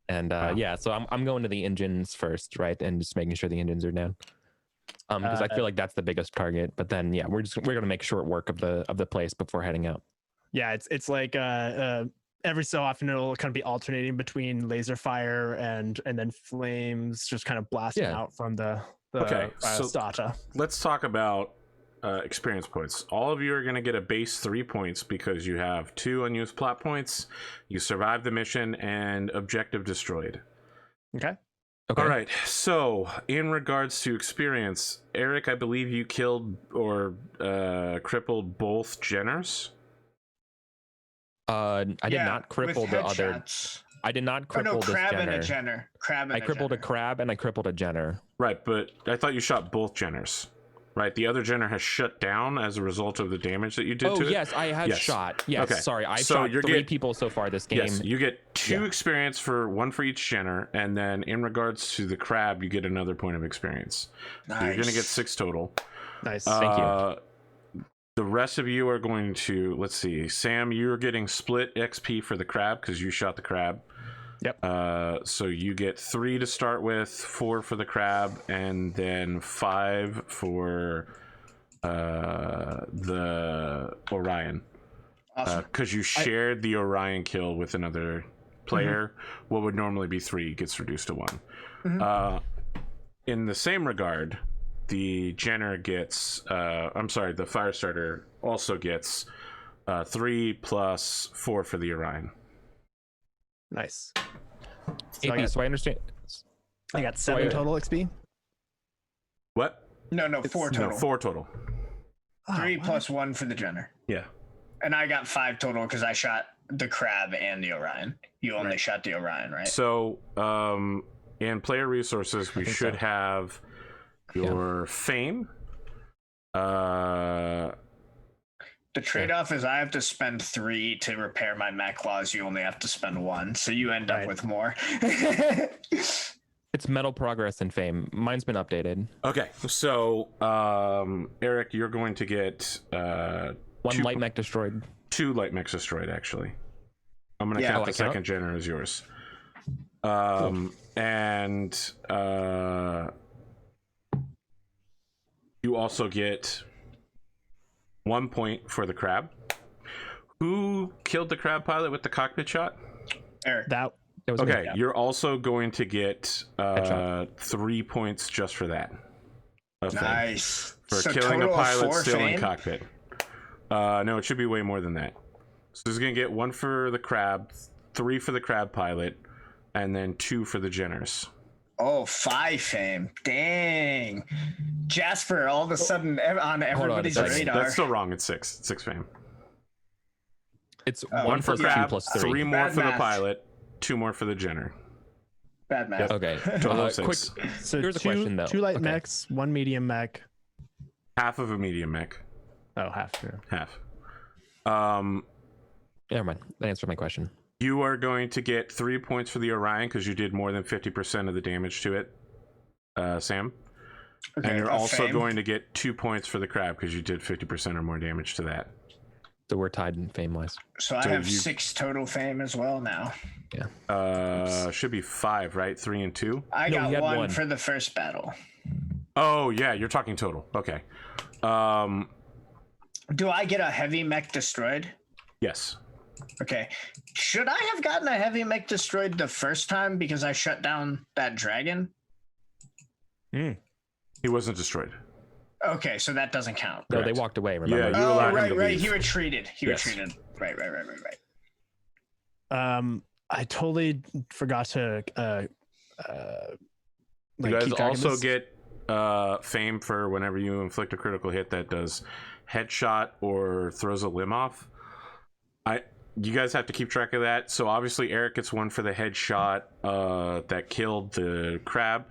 And so I'm going to the engines first, right, and just making sure the engines are down, because I feel like that's the biggest target. But then we're gonna make short work of the place before heading out. It's like every so often it'll kind of be alternating between laser fire and then flames just kind of blasting out from the Stata. Let's talk about experience points. All of you are going to get a base 3 points because you have 2 unused plot points, you survived the mission, and objective destroyed. Okay. All right, so in regards to experience, Eric, I believe you killed or crippled both Jenners. I did not cripple the other. I did not cripple this Crab Jenner. And a Jenner. I crippled a crab and I crippled a Jenner. Right, but I thought you shot both Jenners. Right, the other Jenner has shut down as a result of the damage that you did to it. Oh yes, I have shot. Yes, okay. Sorry, I shot 3 people so far this game. Yes, you get 2 experience for 1 for each Jenner, and then in regards to the crab, you get another point of experience. Nice. So you're going to get 6 total. Nice, thank you. The rest of you are going to, let's see, Sam, you're getting split XP for the crab because you shot the crab. Yep. So you get 3 to start with, 4 for the crab, and then 5 for the Orion. Awesome. Because you shared the Orion kill with another player. What would normally be 3 gets reduced to 1. In the same regard, the Jenner gets, the Firestarter also gets 3 plus 4 for the Orion. Nice. So I understand. I got 7 total XP. What? No, 4 total. No, 4 total. 3 plus 1 for the Jenner. Yeah. And I got 5 total because I shot the crab and the Orion. You only shot the Orion, right? So, in player resources, we should have your fame. The trade-off is I have to spend 3 to repair my mech claws. You only have to spend 1, so you end up with more. It's metal progress and fame. Mine's been updated. Okay, so Eric, you're going to get 1 light mech destroyed. 2 light mechs destroyed, actually. I'm going to count the second Jenner as yours. And you also get 1 point for the crab. Who killed the crab pilot with the cockpit shot? Eric. That was okay. me, You're also going to get 3 points just for that. Nice. For killing a pilot still in cockpit. No, it should be way more than that. So he's going to get 1 for the crab, 3 for the crab pilot, and then 2 for the Jenners. Oh, 5 fame. Dang. Jasper, all of a sudden on everybody's radar. That's still wrong. It's 6. 6 fame. It's 1 for crab, 2 plus 3 more for the pilot, 2 more for the Jenner. Bad math. Okay. Total of 6. So here's a question, though. 2 light mechs, 1 medium mech. Half of a medium mech. Oh, half. Sure. Half. Never mind. That answered my question. You are going to get 3 points for the Orion because you did more than 50% of the damage to it, Sam. Okay, and you're also going to get 2 points for the crab because you did 50% or more damage to that. So we're tied in fame wise. So I have 6 total fame as well now. Yeah. Should be 5, right? 3 and 2. I got one for the first battle. Oh yeah, you're talking total. Okay. Do I get a heavy mech destroyed? Yes. Okay. Should I have gotten a heavy mech destroyed the first time because I shut down that dragon? He wasn't destroyed. Okay, so that doesn't count. No, they walked away. Remember? Yeah, you allowed him to right. leave. He retreated. Yes. Right. I totally forgot to You guys also get fame for whenever you inflict a critical hit that does headshot or throws a limb off. You guys have to keep track of that. So obviously Eric gets one for the headshot that killed the crab.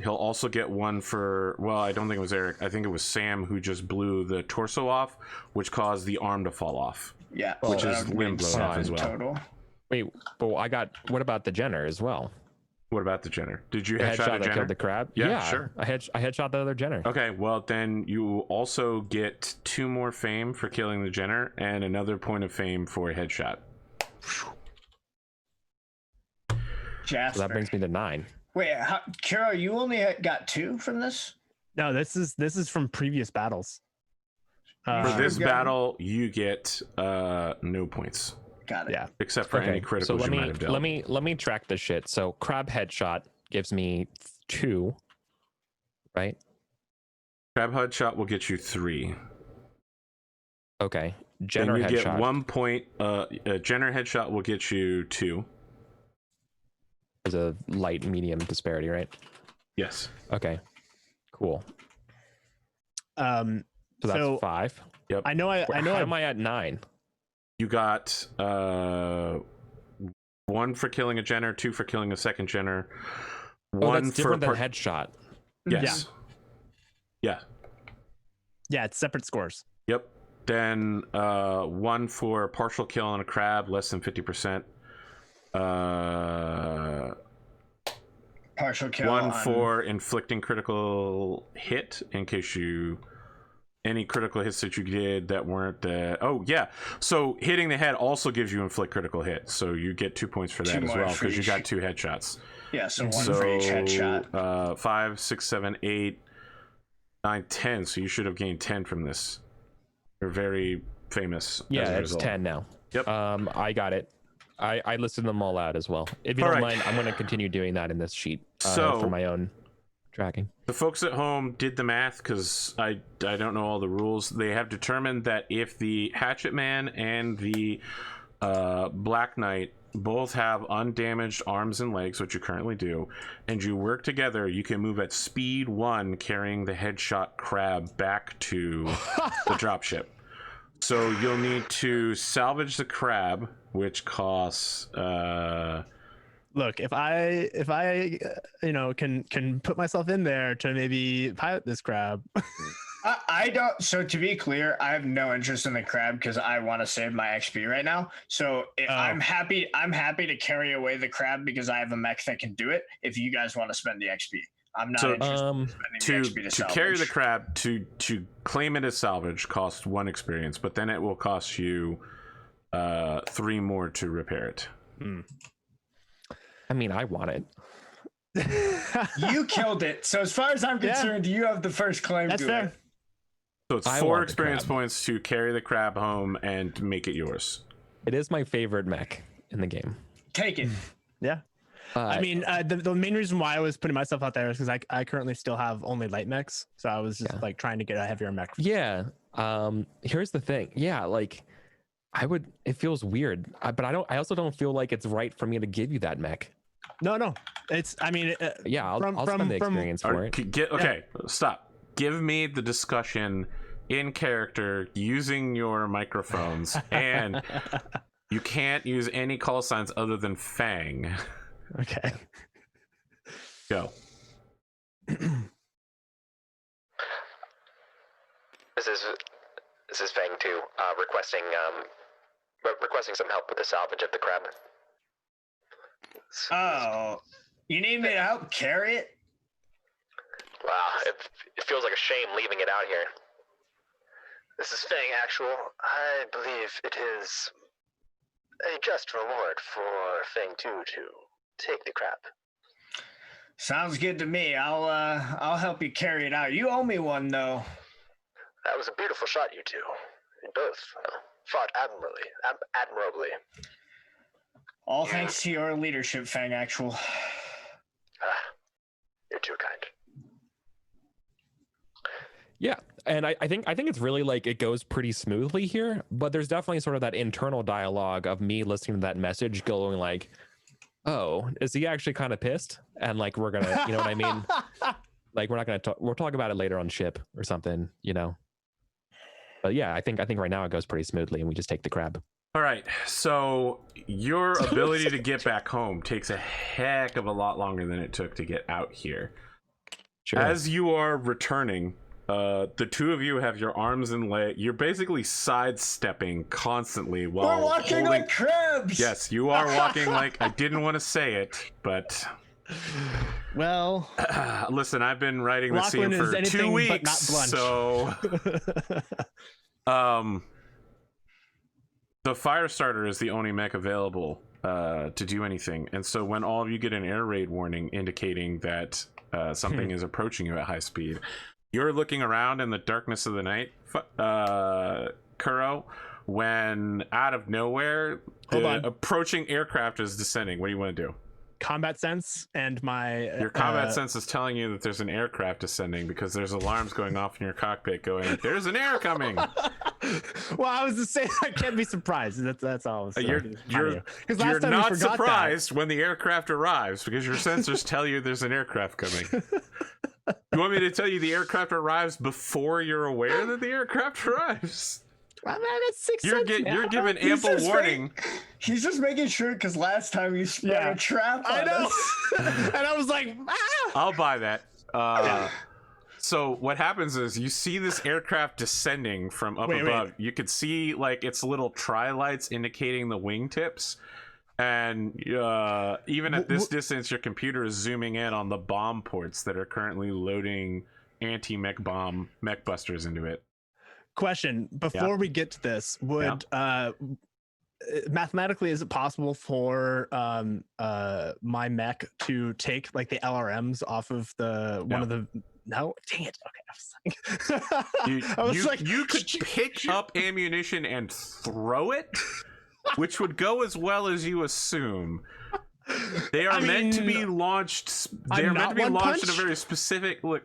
He'll also get one for, well, I don't think it was Eric. I think it was Sam who just blew the torso off, which caused the arm to fall off. Yeah. Which is limb blown off as well. Total. Wait, but what about the Jenner as well? What about the Jenner? Did you The headshot a that Jenner? killed the crab? Yeah, sure. I headshot the other Jenner. Okay, well then you also get 2 more fame for killing the Jenner and another point of fame for a headshot. Jasper. So that brings me to 9. Wait, Kira, you only got 2 from this? No, this is from previous battles. For this battle, you get no points. Got it. Yeah. Except for any criticals so you might have dealt. let me track this shit. So crab headshot gives me 2, right? Crab headshot will get you 3. Okay. Jenner then you headshot. get 1 point. Jenner headshot will get you 2. There's a light medium disparity, right? Yes. Okay. Cool. So that's So 5. Yep. I know. How am I at 9? You got 1 for killing a Jenner, 2 for killing a second Jenner. Oh, that's different than headshot. Yes. Yeah. Yeah, it's separate scores. Yep. Then 1 for partial kill on a crab, less than 50%. Partial kill. 1 for inflicting critical hit in case any critical hits that you did that weren't so hitting the head also gives you inflict critical hit, so you get 2 points for that as well because you got 2 headshots. Yeah, so 1 for each headshot. 5, 6, 7, 8, 9, 10. So you should have gained 10 from this. You're very famous. Yeah, as a it's result. 10 now. Yep. I got it. I listed them all out as well. If you don't mind, I'm going to continue doing that in this sheet for my own tracking. The folks at home did the math because I don't know all the rules. They have determined that if the Hatchet Man and the Black Knight both have undamaged arms and legs, which you currently do, and you work together, you can move at speed 1 carrying the headshot crab back to the dropship. So you'll need to salvage the crab, which costs Look, if I can put myself in there to maybe pilot this crab. I don't. So to be clear, I have no interest in the crab because I want to save my XP right now. So I'm happy to carry away the crab because I have a mech that can do it. If you guys want to spend the XP, I'm not interested in spending the XP to carry the crab to claim it as salvage costs 1 experience, but then it will cost you 3 more to repair it. I mean, I want it. You killed it. So as far as I'm concerned, you have the first claim. That's to fair. it. So it's 4 experience points to carry the crab home and make it yours. It is my favorite mech in the game. Take it. Yeah. I mean, the main reason why I was putting myself out there is because I currently still have only light mechs, so I was just like trying to get a heavier mech. Yeah. Here's the thing. Yeah, like it feels weird, but I also don't feel like it's right for me to give you that mech. No. It's. I mean. I'll spend the experience for it. Stop. Give me the discussion in character using your microphones, and you can't use any call signs other than Fang. Okay. Go. This is Fang 2, requesting some help with the salvage of the crab. Oh, you need me to help carry it? Wow, it feels like a shame leaving it out here. This is Fang Actual. I believe it is a just reward for Fang 2 to take the crab. Sounds good to me. I'll help you carry it out. You owe me one though. That was a beautiful shot, you two. You both fought admirably. All thanks to your leadership, Fang Actual. You're too kind. Yeah, and I think it's really like it goes pretty smoothly here, but there's definitely sort of that internal dialogue of me listening to that message going like, oh, is he actually kind of pissed? And like, we're gonna, you know what I mean? Like, we're not gonna talk, we'll talk about it later on ship or something, you know? But yeah, I think right now it goes pretty smoothly and we just take the crab. All right, so your ability to get back home takes a heck of a lot longer than it took to get out here. Sure. As you are returning, the two of you have your arms and legs. You're basically sidestepping constantly while we're walking like crabs. Yes, you are walking like. I didn't want to say it, but well, listen, I've been writing the scene for 2 weeks, so the fire starter is the only mech available to do anything, and so when all of you get an air raid warning indicating that something is approaching you at high speed. You're looking around in the darkness of the night, Kuro, when out of nowhere, the approaching aircraft is descending. What do you want to do? Combat sense and my... Your combat sense is telling you that there's an aircraft descending because there's alarms going off in your cockpit going, there's an air coming! Well, I was just saying I can't be surprised. That's all I was saying. You're not surprised when the aircraft arrives because your sensors tell you there's an aircraft coming. You want me to tell you the aircraft arrives before you're aware that the aircraft arrives? Well, that's 6 You're given ample warning. He's just making sure because last time you spread a trap on us. And I was like, I'll buy that. So what happens is you see this aircraft descending from up above. You could see like its little tri-lights indicating the wingtips. And even at this distance, your computer is zooming in on the bomb ports that are currently loading anti-mech bomb mech busters into it. Question, before we get to this, would mathematically, is it possible for my mech to take like the LRMs off of the one of the... No, dang it. Okay, I was like, you could pick up ammunition and throw it, which would go as well as you assume. They are meant to be launched. They are meant to be launched in a very specific look.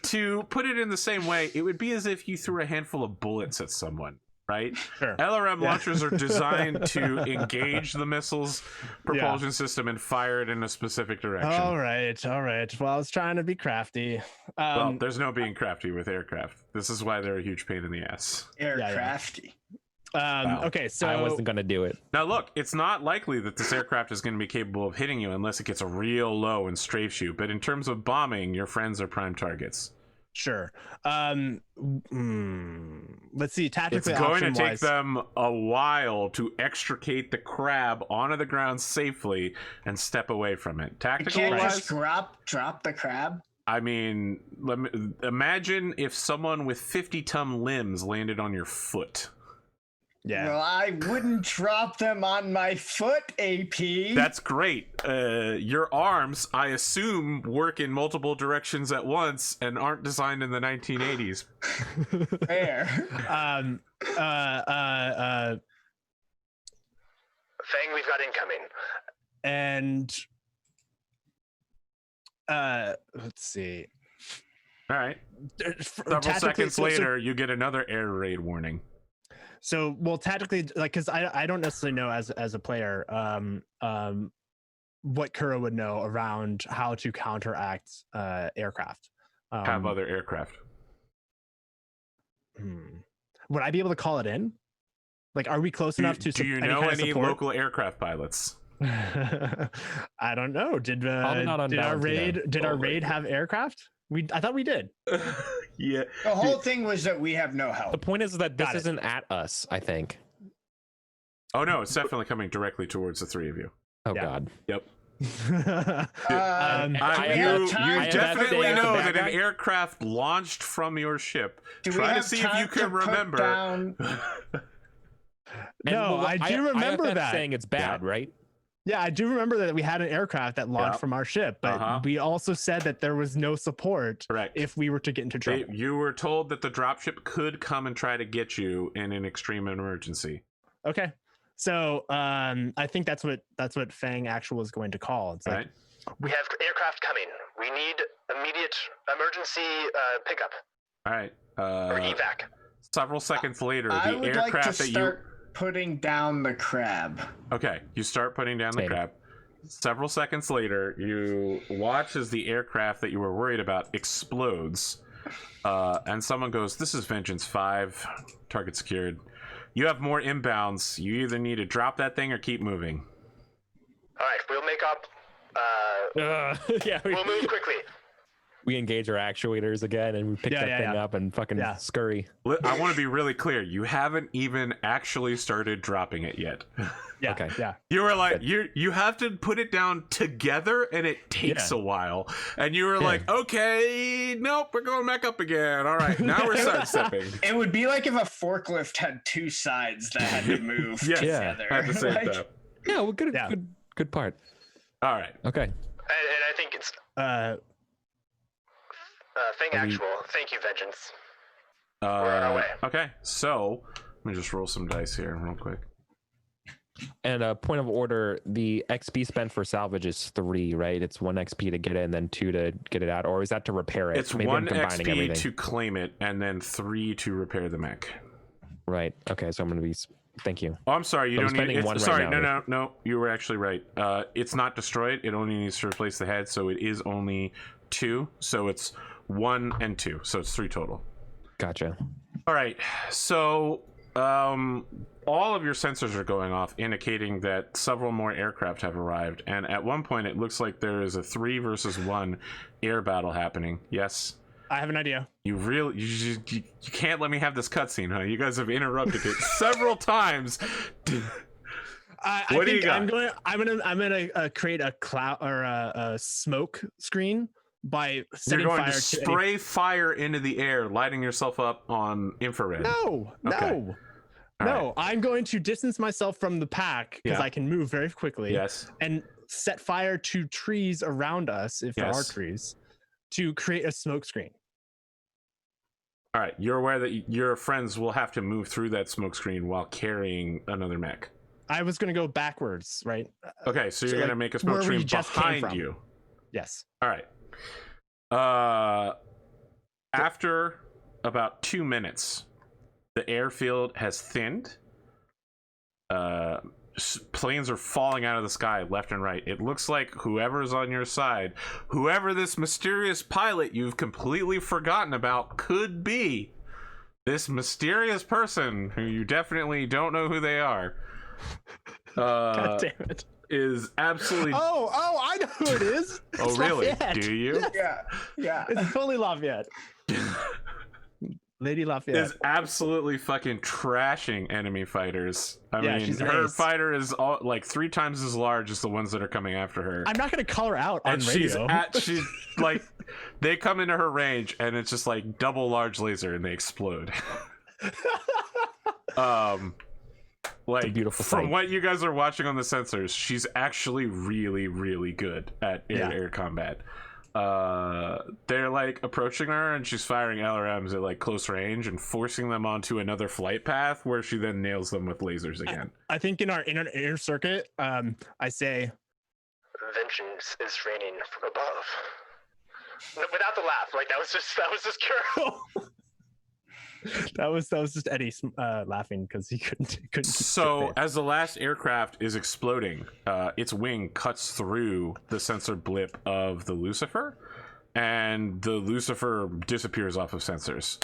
To put it in the same way, it would be as if you threw a handful of bullets at someone. Right? Sure. LRM launchers are designed to engage the missile's propulsion system and fire it in a specific direction. All right. Well, I was trying to be crafty. Well, there's no being crafty with aircraft. This is why they're a huge pain in the ass. Aircrafty. Okay, so I wasn't going to do it. Now, look, it's not likely that this aircraft is going to be capable of hitting you unless it gets a real low and strafes you. But in terms of bombing, your friends are prime targets. Sure. Let's see. Tactically, it's going to take them a while to extricate the crab onto the ground safely and step away from it. Tactical you can't wise, just drop the crab. I mean, imagine if someone with 50-ton limbs landed on your foot. Yeah. Well, I wouldn't drop them on my foot, AP. That's great. Your arms, I assume, work in multiple directions at once and aren't designed in the 1980s. Fair. Fang, we've got incoming. And let's see. All right. Several seconds later, you get another air raid warning. So, well, tactically, like, because I don't necessarily know as a player, what Kuro would know around how to counteract aircraft. Have other aircraft. Would I be able to call it in? Like, are we close enough to? Do you know any local aircraft pilots? I don't know. Did our raid have aircraft? I thought we did. Yeah. The whole thing was that we have no help. The point is that this isn't at us, I think. Oh no, it's definitely coming directly towards the three of you. Oh God. Yep. You definitely know that an aircraft launched from your ship. Try to see if you can remember. No, I do remember that. Saying it's bad, right? Yeah, I do remember that we had an aircraft that launched from our ship, but we also said that there was no support if we were to get into trouble. You were told that the dropship could come and try to get you in an extreme emergency. Okay. So I think that's what Fang Actual is going to call. It's like, we have aircraft coming. We need immediate emergency pickup. All right. Or evac. Several seconds later, I the would aircraft like to that start putting down the crab. Okay, you start putting down the crab. Several seconds later, you watch as the aircraft that you were worried about explodes. And someone goes, "This is Vengeance 5. Target secured. You have more inbounds. You either need to drop that thing or keep moving." All right, we'll make up. We'll move quickly. We engage our actuators again, and we pick that thing up and fucking scurry. I want to be really clear. You haven't even actually started dropping it yet. Okay. Yeah. You were like, you have to put it down together, and it takes a while. And you were like, okay, nope, we're going back up again. All right, now we're sidestepping. It would be like if a forklift had two sides that had to move together. I had to say that. Yeah, well, good part. All right. Okay. And I think it's Fang Actual. Thank you, Vengeance. We're on our way. Okay, so let me just roll some dice here real quick. And a point of order, the XP spent for salvage is 3, right? It's 1 XP to get it and then 2 to get it out, or is that to repair it? It's 1 XP to claim it and then 3 to repair the mech. Right. Okay, so I'm going to be... Thank you. Oh, I'm sorry. You don't need it. Sorry, now, no. You were actually right. It's not destroyed. It only needs to replace the head, so it is only 2. So it's 1 and 2. So it's 3 total. Gotcha. All right. So all of your sensors are going off, indicating that several more aircraft have arrived. And at one point, it looks like there is a 3 versus 1 air battle happening. Yes. I have an idea. You can't let me have this cutscene, huh? You guys have interrupted it several times. What do you got? I'm gonna create a cloud or a smoke screen by setting You're going fire to spray fire into the air, lighting yourself up on infrared. No. No, I'm going to distance myself from the pack because I can move very quickly. Yes. And set fire to trees around us, if there are trees, to create a smoke screen. All right. You're aware that your friends will have to move through that smoke screen while carrying another mech. I was going to go backwards, right? Okay, so you're going to make a smoke screen behind you. Yes. All right. After about 2 minutes, the airfield has thinned. Planes are falling out of the sky left and right. It looks like whoever's on your side, whoever this mysterious pilot you've completely forgotten about could be, this mysterious person who you definitely don't know who they are. God damn it. Is absolutely... Oh, I know who it is. Oh, really? Lafayette. Do you? Yeah. It's totally Lafayette. Lady Lafayette is absolutely fucking trashing enemy fighters. I mean, her fighter is like 3 times as large as the ones that are coming after her. I'm not gonna call her out on radio. She's like, they come into her range and it's just like double large laser and they explode. Like, beautiful from sight. what you guys are watching on the sensors, she's actually really, really good at air combat. They're like approaching her and she's firing LRMs at like close range and forcing them onto another flight path where she then nails them with lasers again. I think in our inner circuit, I say, vengeance is raining from above. No, without the laugh, like that was just Kuro. that was just Eddie laughing because he couldn't keep so as the last aircraft is exploding, its wing cuts through the sensor blip of the Lucifer, and the Lucifer disappears off of sensors,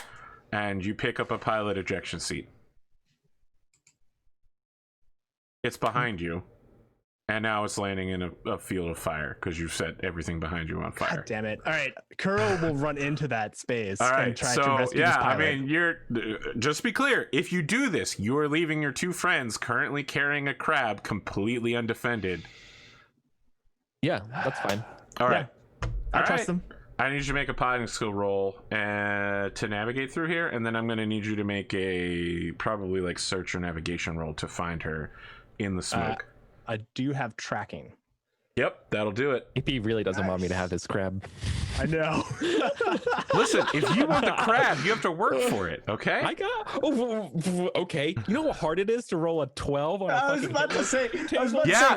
and you pick up a pilot ejection seat. It's behind you, and now it's landing in a field of fire because you've set everything behind you on fire. God damn it. All right. Kuro will run into that space and try to rescue this pilot. I mean, just be clear. If you do this, you are leaving your 2 friends currently carrying a crab completely undefended Yeah, that's fine. All right. I trust them. I need you to make a piloting skill roll to navigate through here, and then I'm going to need you to make a probably like search or navigation roll to find her in the smoke. I do have tracking. Yep, that'll do it. AP really doesn't want me to have this crab. I know. Listen, if you want the crab, you have to work for it, okay? I got. Okay. You know how hard it is to roll a 12 on a I was fucking about to say.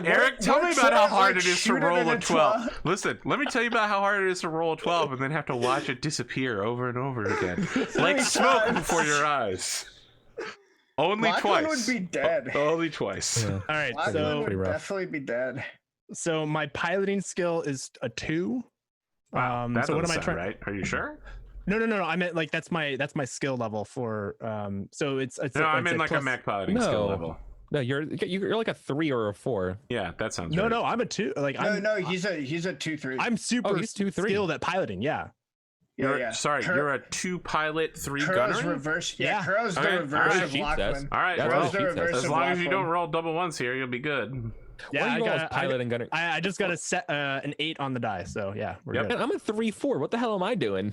Eric, tell me about how hard it is to shoot it roll in a 12. Listen, let me tell you about how hard it is to roll a 12 and then have to watch it disappear over and over again. Like smoke before your eyes. Only Lachlan twice. would be dead. Only twice. Yeah. All right, Lachlan so would definitely be dead. so my piloting skill is a 2. Wow, that so what am I doesn't trying? sound right? Are you sure? No. I meant like that's my skill level for so it's No, I meant it's like a plus- mech piloting skill level. No, you're like a 3 or a 4. Yeah, that sounds No, right. no, I'm a 2. Like No, he's a 2-3. I'm super he's 2-3. skilled at piloting. Yeah. Sorry, you're a 2 pilot, 3 Kuro's gunner? reverse. Yeah. Kuro's Okay, the reverse alright, of she says. Lachlan. All right, That's well, what she says. as long as you don't roll double ones here, you'll be good. Yeah, Why I you roll as got pilot and gunner? I just got to set an 8 on the die. So yeah, we're Yep. good. Man, I'm a 3-4. What the hell am I doing?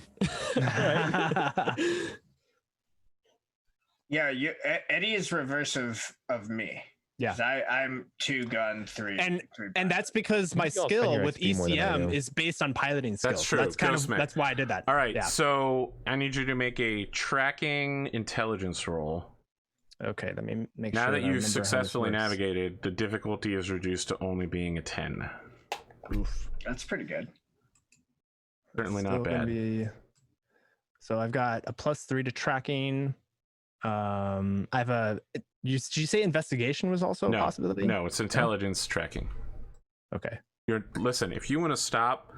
Yeah, Eddie is reverse of me. Yeah. 'Cause I'm 2 gun 3. And 3 and that's because my You all spend skill your with XP more than I ECM do. is based on piloting skills. That's So true. that's kind Ghost of mech. that's why I did that. All right, Yeah. so I need you to make a tracking intelligence roll. Okay, let me make Now sure. that I you've remember how this successfully works. navigated, the difficulty is reduced to only being a 10. Oof. That's pretty good. Certainly Still not gonna bad. So I've got a +3 to tracking. I have a. Did you say investigation was also a possibility? No, it's intelligence tracking. Okay. Listen, if you want to stop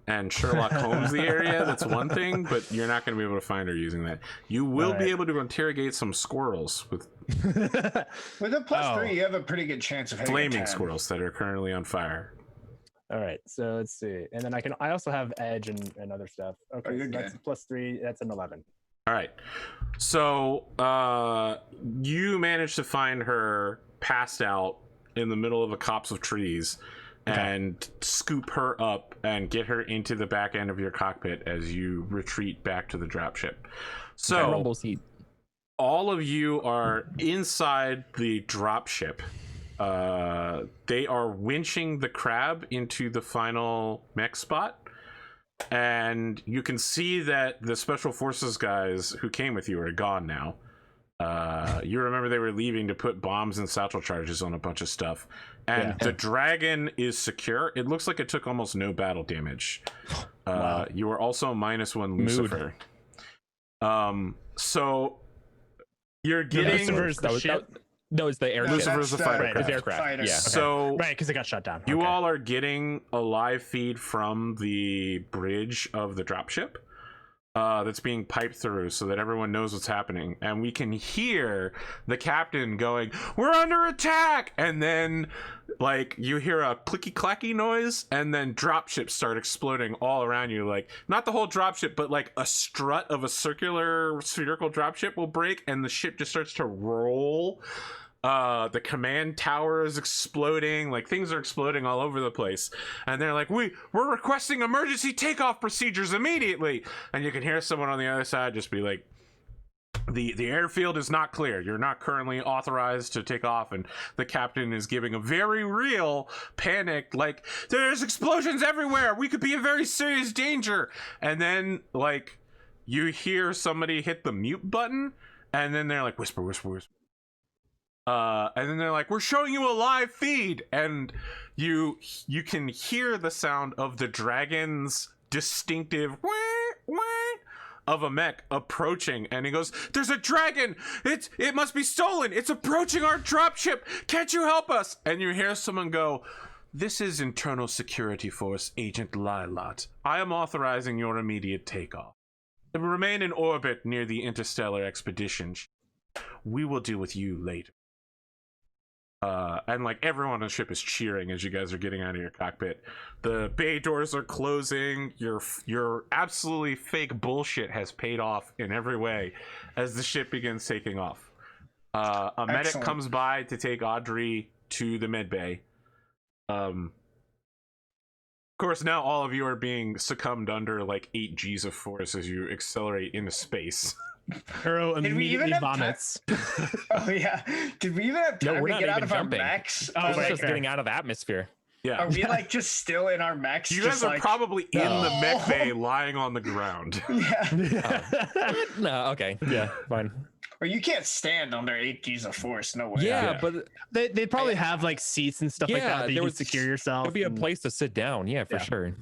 and Sherlock Holmes the area, that's one thing, but you're not going to be able to find her using that. You will be Alright. able to interrogate some squirrels with With a +3, Oh. you have a pretty good chance of hitting a flaming 10. squirrels that are currently on fire. All right. So let's see, and then I also have edge and other stuff. Okay, you're so that's good. +3. That's an 11. All right. So you managed to find her passed out in the middle of a copse of trees and scoop her up and get her into the back end of your cockpit as you retreat back to the dropship. So rumble seat. all of you are inside the dropship. They are winching the crab into the final mech spot. And you can see that the special forces guys who came with you are gone now. You remember they were leaving to put bombs and satchel charges on a bunch of stuff. And the dragon is secure. It looks like it took almost no battle damage. Wow. You were also -1 Lucifer. So you're getting... Lucifer's the ship. No, it's the airship. Lucifer's the fighter Right, craft. it's aircraft. Fighter. Yeah. So Right, because it got shut down. you Okay. all are getting a live feed from the bridge of the dropship that's being piped through so that everyone knows what's happening. And we can hear the captain going, "We're under attack!" And then, like, you hear a clicky-clacky noise, and then dropships start exploding all around you. Like, not the whole dropship, but, like, a strut of a spherical dropship will break, and the ship just starts to roll. The command tower is exploding, like things are exploding all over the place, and they're like, we're requesting emergency takeoff procedures immediately. And you can hear someone on the other side just be like, the airfield is not clear, you're not currently authorized to take off. And the captain is giving a very real panic, like, there's explosions everywhere, we could be in very serious danger. And then, like, you hear somebody hit the mute button, and then they're like, whisper, whisper, whisper. And then they're like, we're showing you a live feed, and you can hear the sound of the dragon's distinctive wah, wah, of a mech approaching, and he goes, there's a dragon, it must be stolen, it's approaching our dropship, can't you help us? And you hear someone go, this is Internal Security Force Agent Lilot. I am authorizing your immediate takeoff. Remain in orbit near the interstellar expedition. We will deal with you later. And like everyone on the ship is cheering as you guys are getting out of your cockpit. The bay doors are closing. Your absolutely fake bullshit has paid off in every way as the ship begins taking off. A medic Excellent. comes by to take Audrey to the med bay. course, now all of you are being succumbed under like 8 Gs of force as you accelerate into space. Kuro immediately vomits. Oh yeah. Did we even have time to get out of jumping. our mechs? Oh, it's just getting out of the atmosphere. Yeah. Are we like just still in our mechs? You guys are like... probably in the mech bay lying on the ground. Yeah. No, okay. Yeah, fine. Or you can't stand under 8 Gs of force. No way. Yeah, but they probably have like seats and stuff like that you would secure yourself. There'd be a place to sit down. Yeah, for sure.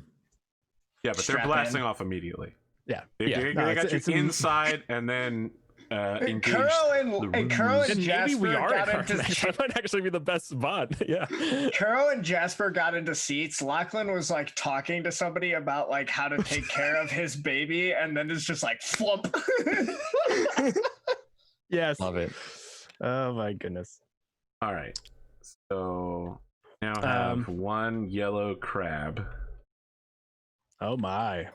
Yeah, but they're blasting off immediately. Yeah. They got you inside and then engaged. Kuro and Jasper we are got into that might actually be the best spot. Yeah. Kuro and Jasper got into seats. Lachlan was like talking to somebody about like how to take care of his baby, and then it's just like flump. Yes. Love it. Oh my goodness. All right. So now I have one yellow crab. Oh my.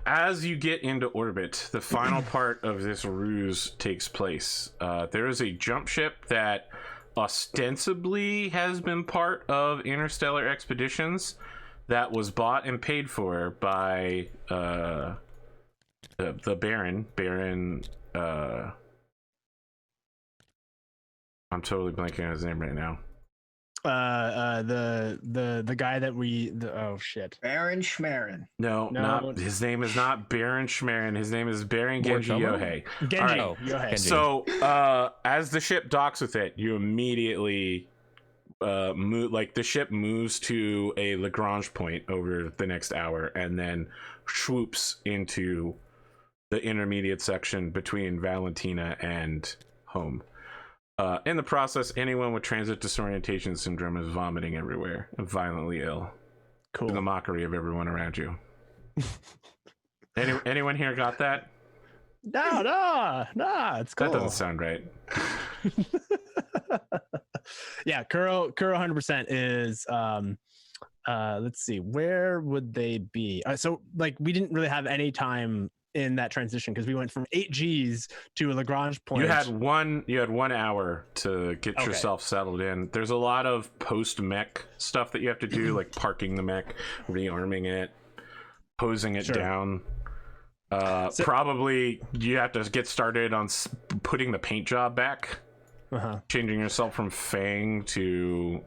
As you get into orbit, the final part of this ruse takes place. There is a jump ship that ostensibly has been part of interstellar expeditions that was bought and paid for by the Baron. I'm totally blanking on his name right now. The guy that oh shit. Baron Schmerin. No, not his name is not Baron Schmerin. His name is Baron Genji Yohei. Yohei. So as the ship docks with it, you immediately move, like the ship moves to a Lagrange point over the next hour and then swoops into the intermediate section between Valentina and home. In the process, anyone with transit disorientation syndrome is vomiting everywhere and violently ill. Cool. To the mockery of everyone around you. Anyone here got that? No, it's cool. That doesn't sound right. Yeah, Kuro 100% is let's see, where would they be? So like we didn't really have any time in that transition because we went from 8 Gs to a Lagrange point. You had 1 hour to get yourself settled in. There's a lot of post mech stuff that you have to do, like parking the mech, rearming it, posing it down. Probably you have to get started on putting the paint job back, changing yourself from Fang to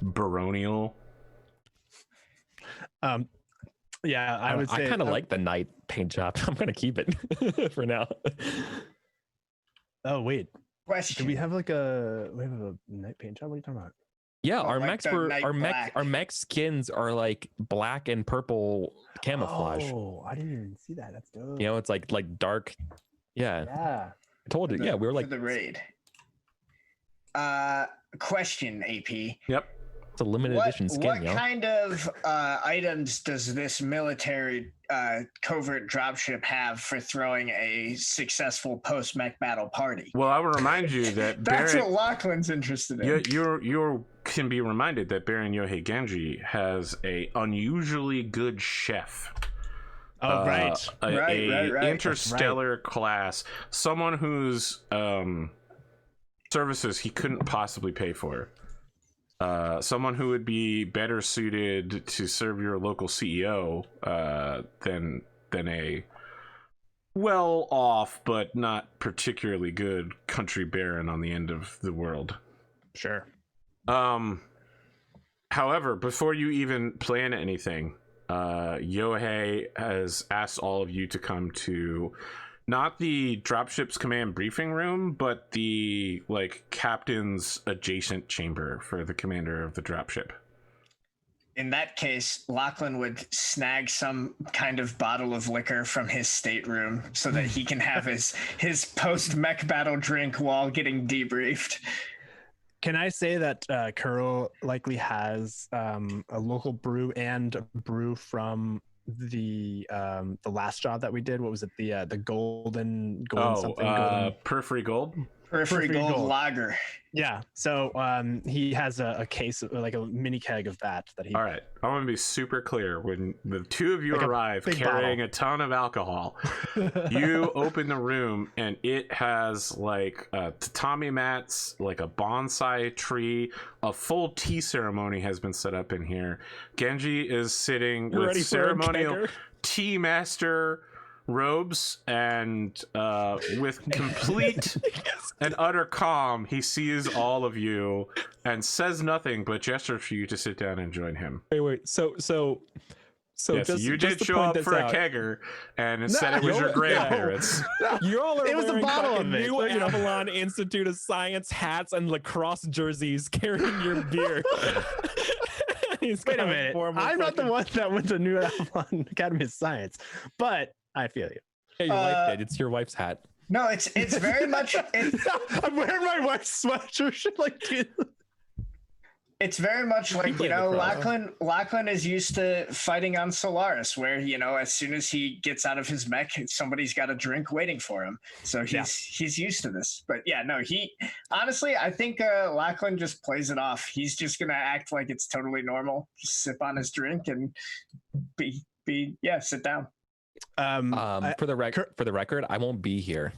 Baronial. Yeah, I would say I kind of like the night paint job. I'm gonna keep it for now. Oh wait, question. Do we have a night paint job? What are you talking about? Yeah, our like mech skins are like black and purple camouflage. Oh, I didn't even see that. That's dope. You know, it's like dark. Yeah. I told you. Yeah, we were like the raid. Question, AP. Yep. It's a limited edition skin. What kind of items does this military covert dropship have for throwing a successful post-mech battle party? Well, I will remind you that that's what Lachlan's interested in. You can be reminded that Baron Yohei Genji has a unusually good chef. Oh, right. Right. Interstellar class. Someone whose services he couldn't possibly pay for. Someone who would be better suited to serve your local CEO than a well-off but not particularly good country baron on the end of the world. Sure. However, before you even plan anything, Yohei has asked all of you to come to not the dropship's command briefing room, but the captain's adjacent chamber for the commander of the dropship. In that case, Lachlan would snag some kind of bottle of liquor from his stateroom so that he can have his post-mech battle drink while getting debriefed. Can I say that Kuro likely has a local brew and a brew from the last job that we did? What was it? The golden Periphery Gold. Periphery gold lager. Yeah. So he has a case, like a mini keg of that he. All right. I want to be super clear. When the two of you Like arrive carrying a ton of alcohol, you open the room and it has like tatami mats, like a bonsai tree, a full tea ceremony has been set up in here. Genji is sitting with ceremonial tea master robes, and with complete and utter calm, he sees all of you and says nothing but gestures for you to sit down and join him. Wait. So yes, you did show up for a kegger, and instead it was your grandparents. You all are It was a wearing bottle fucking of it, new you know. Avalon Institute of Science hats and lacrosse jerseys, carrying your beer. Wait a minute. I'm not the one that went to New Avalon Academy of Science, but I feel you. Yeah, your wife did. It's your wife's hat. No, it's very much. I'm wearing my wife's sweatshirt. Like, dude. It's very much like, you know, Lachlan is used to fighting on Solaris, where, you know, as soon as he gets out of his mech, somebody's got a drink waiting for him. So he's used to this. But yeah, no, honestly, I think Lachlan just plays it off. He's just gonna act like it's totally normal. Just sip on his drink and sit down. For the record, I won't be here.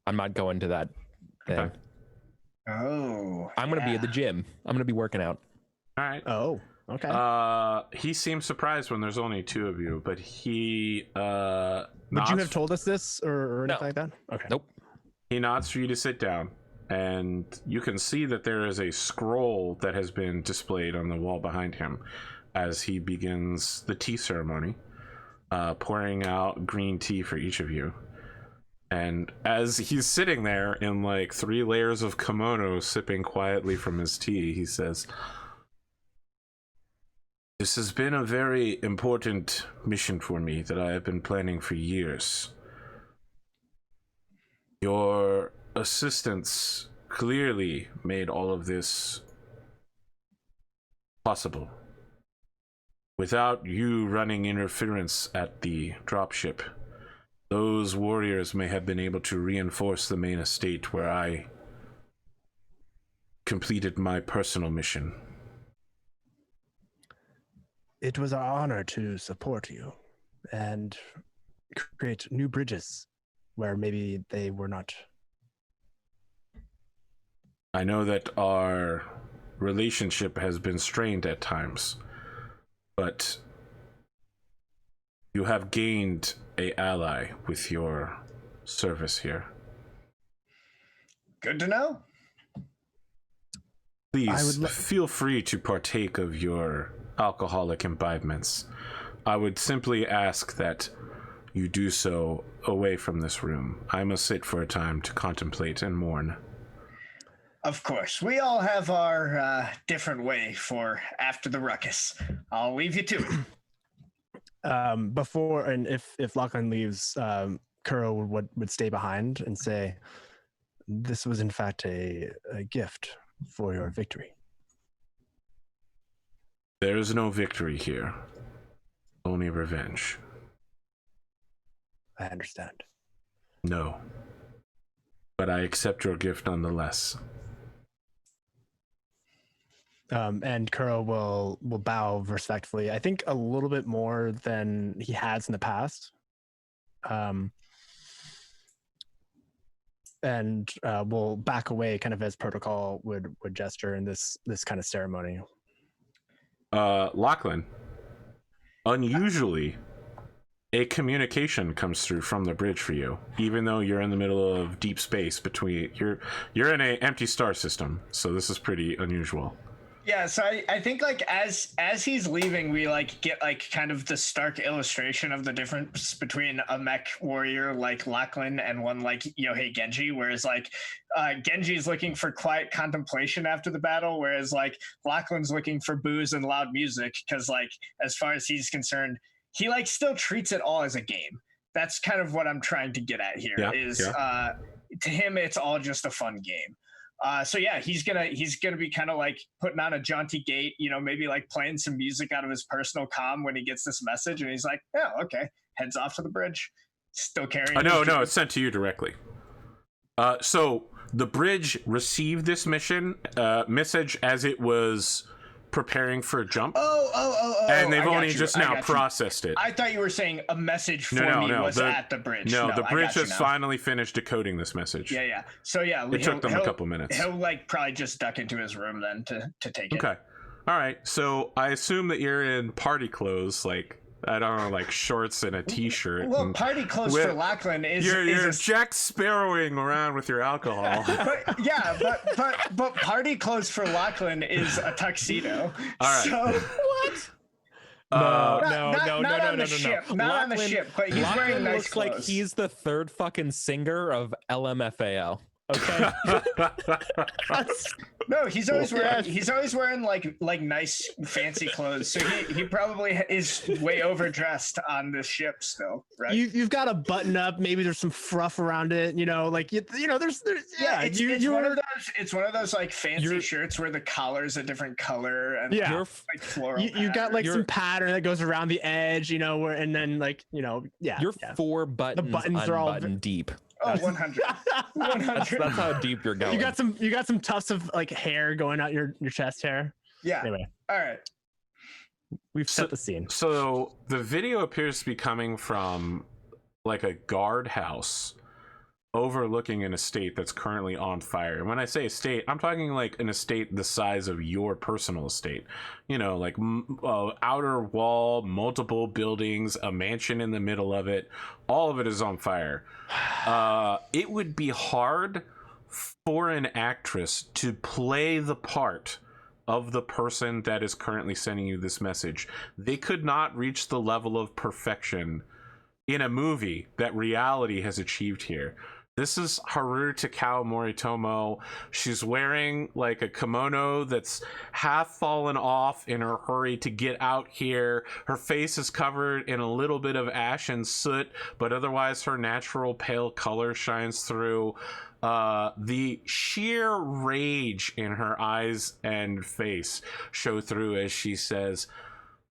I'm not going to that thing. Okay. Oh, I'm gonna be at the gym. I'm gonna be working out. All right. Oh, okay. He seems surprised when there's only two of you, but he Would you have told us this or anything like that? Okay. Nope. He nods for you to sit down, and you can see that there is a scroll that has been displayed on the wall behind him as he begins the tea ceremony, pouring out green tea for each of you. And as he's sitting there in like 3 layers of kimono, sipping quietly from his tea, he says, "This has been a very important mission for me that I have been planning for years. Your assistance clearly made all of this possible. Without you running interference at the dropship, those warriors may have been able to reinforce the main estate where I completed my personal mission." It was our honor to support you and create new bridges where maybe they were not. I know that our relationship has been strained at times, but you have gained an ally with your service here. Good to know. Please feel free to partake of your alcoholic imbibements. I would simply ask that you do so away from this room. I must sit for a time to contemplate and mourn. Of course. We all have our different way for after the ruckus. I'll leave you to it. Before, and if Lachlan leaves, Kuro would stay behind and say, "This was in fact a gift for your victory." There is no victory here, only revenge. I understand. No, but I accept your gift nonetheless. And Kuro will bow respectfully. I think a little bit more than he has in the past. And will back away, kind of as protocol would gesture in this kind of ceremony. Lachlan, unusually, a communication comes through from the bridge for you, even though you're in the middle of deep space between. You're in an empty star system, so this is pretty unusual. Yeah, so I think like as he's leaving, we like get like kind of the stark illustration of the difference between a mech warrior like Lachlan and one like Yohei Genji, whereas like Genji's looking for quiet contemplation after the battle, whereas like Lachlan's looking for booze and loud music, because like as far as he's concerned, he like still treats it all as a game. That's kind of what I'm trying to get at here. To him it's all just a fun game. So yeah, he's gonna be kind of like putting on a jaunty gait, maybe like playing some music out of his personal comm when he gets this message, and he's like, "Oh, okay," heads off to the bridge, still carrying. No, it's sent to you directly. So the bridge received this message as it was preparing for a jump. And they've only just now processed it. I thought you were saying a message for me was at the bridge. No, the bridge has finally finished decoding this message. Yeah. So yeah, it took them a couple minutes. He'll like probably just duck into his room then to take it. Okay. All right. So I assume that you're in party clothes, like I don't know, like shorts and a t-shirt. Well, party clothes for Lachlan is you're Jack Sparrowing around with your alcohol. but party clothes for Lachlan is a tuxedo. All right. So what? Not no. on the ship, but he's wearing nice looks clothes. like he's the third fucking singer of LMFAO. Okay. No, he's always wearing like nice fancy clothes. So he probably is way overdressed on this ship still, right? You've got a button up, maybe there's some fluff around it, like there's it's one of those like fancy shirts where the collar's a different color and like floral. You got like some pattern that goes around the edge, where and then like you're 4 buttons. The buttons are all deep. Oh, 100. That's how deep you're going. You got some tufts of like hair going out your chest hair. Yeah. Anyway. All right. We've set the scene. So the video appears to be coming from like a guardhouse overlooking an estate that's currently on fire. And when I say estate, I'm talking like an estate the size of your personal estate. Like outer wall, multiple buildings, a mansion in the middle of it. All of it is on fire. It would be hard for an actress to play the part of the person that is currently sending you this message. They could not reach the level of perfection in a movie that reality has achieved here. This is Haru Takao Moritomo. She's wearing like a kimono that's half fallen off in her hurry to get out here. Her face is covered in a little bit of ash and soot, but otherwise her natural pale color shines through. The sheer rage in her eyes and face show through as she says,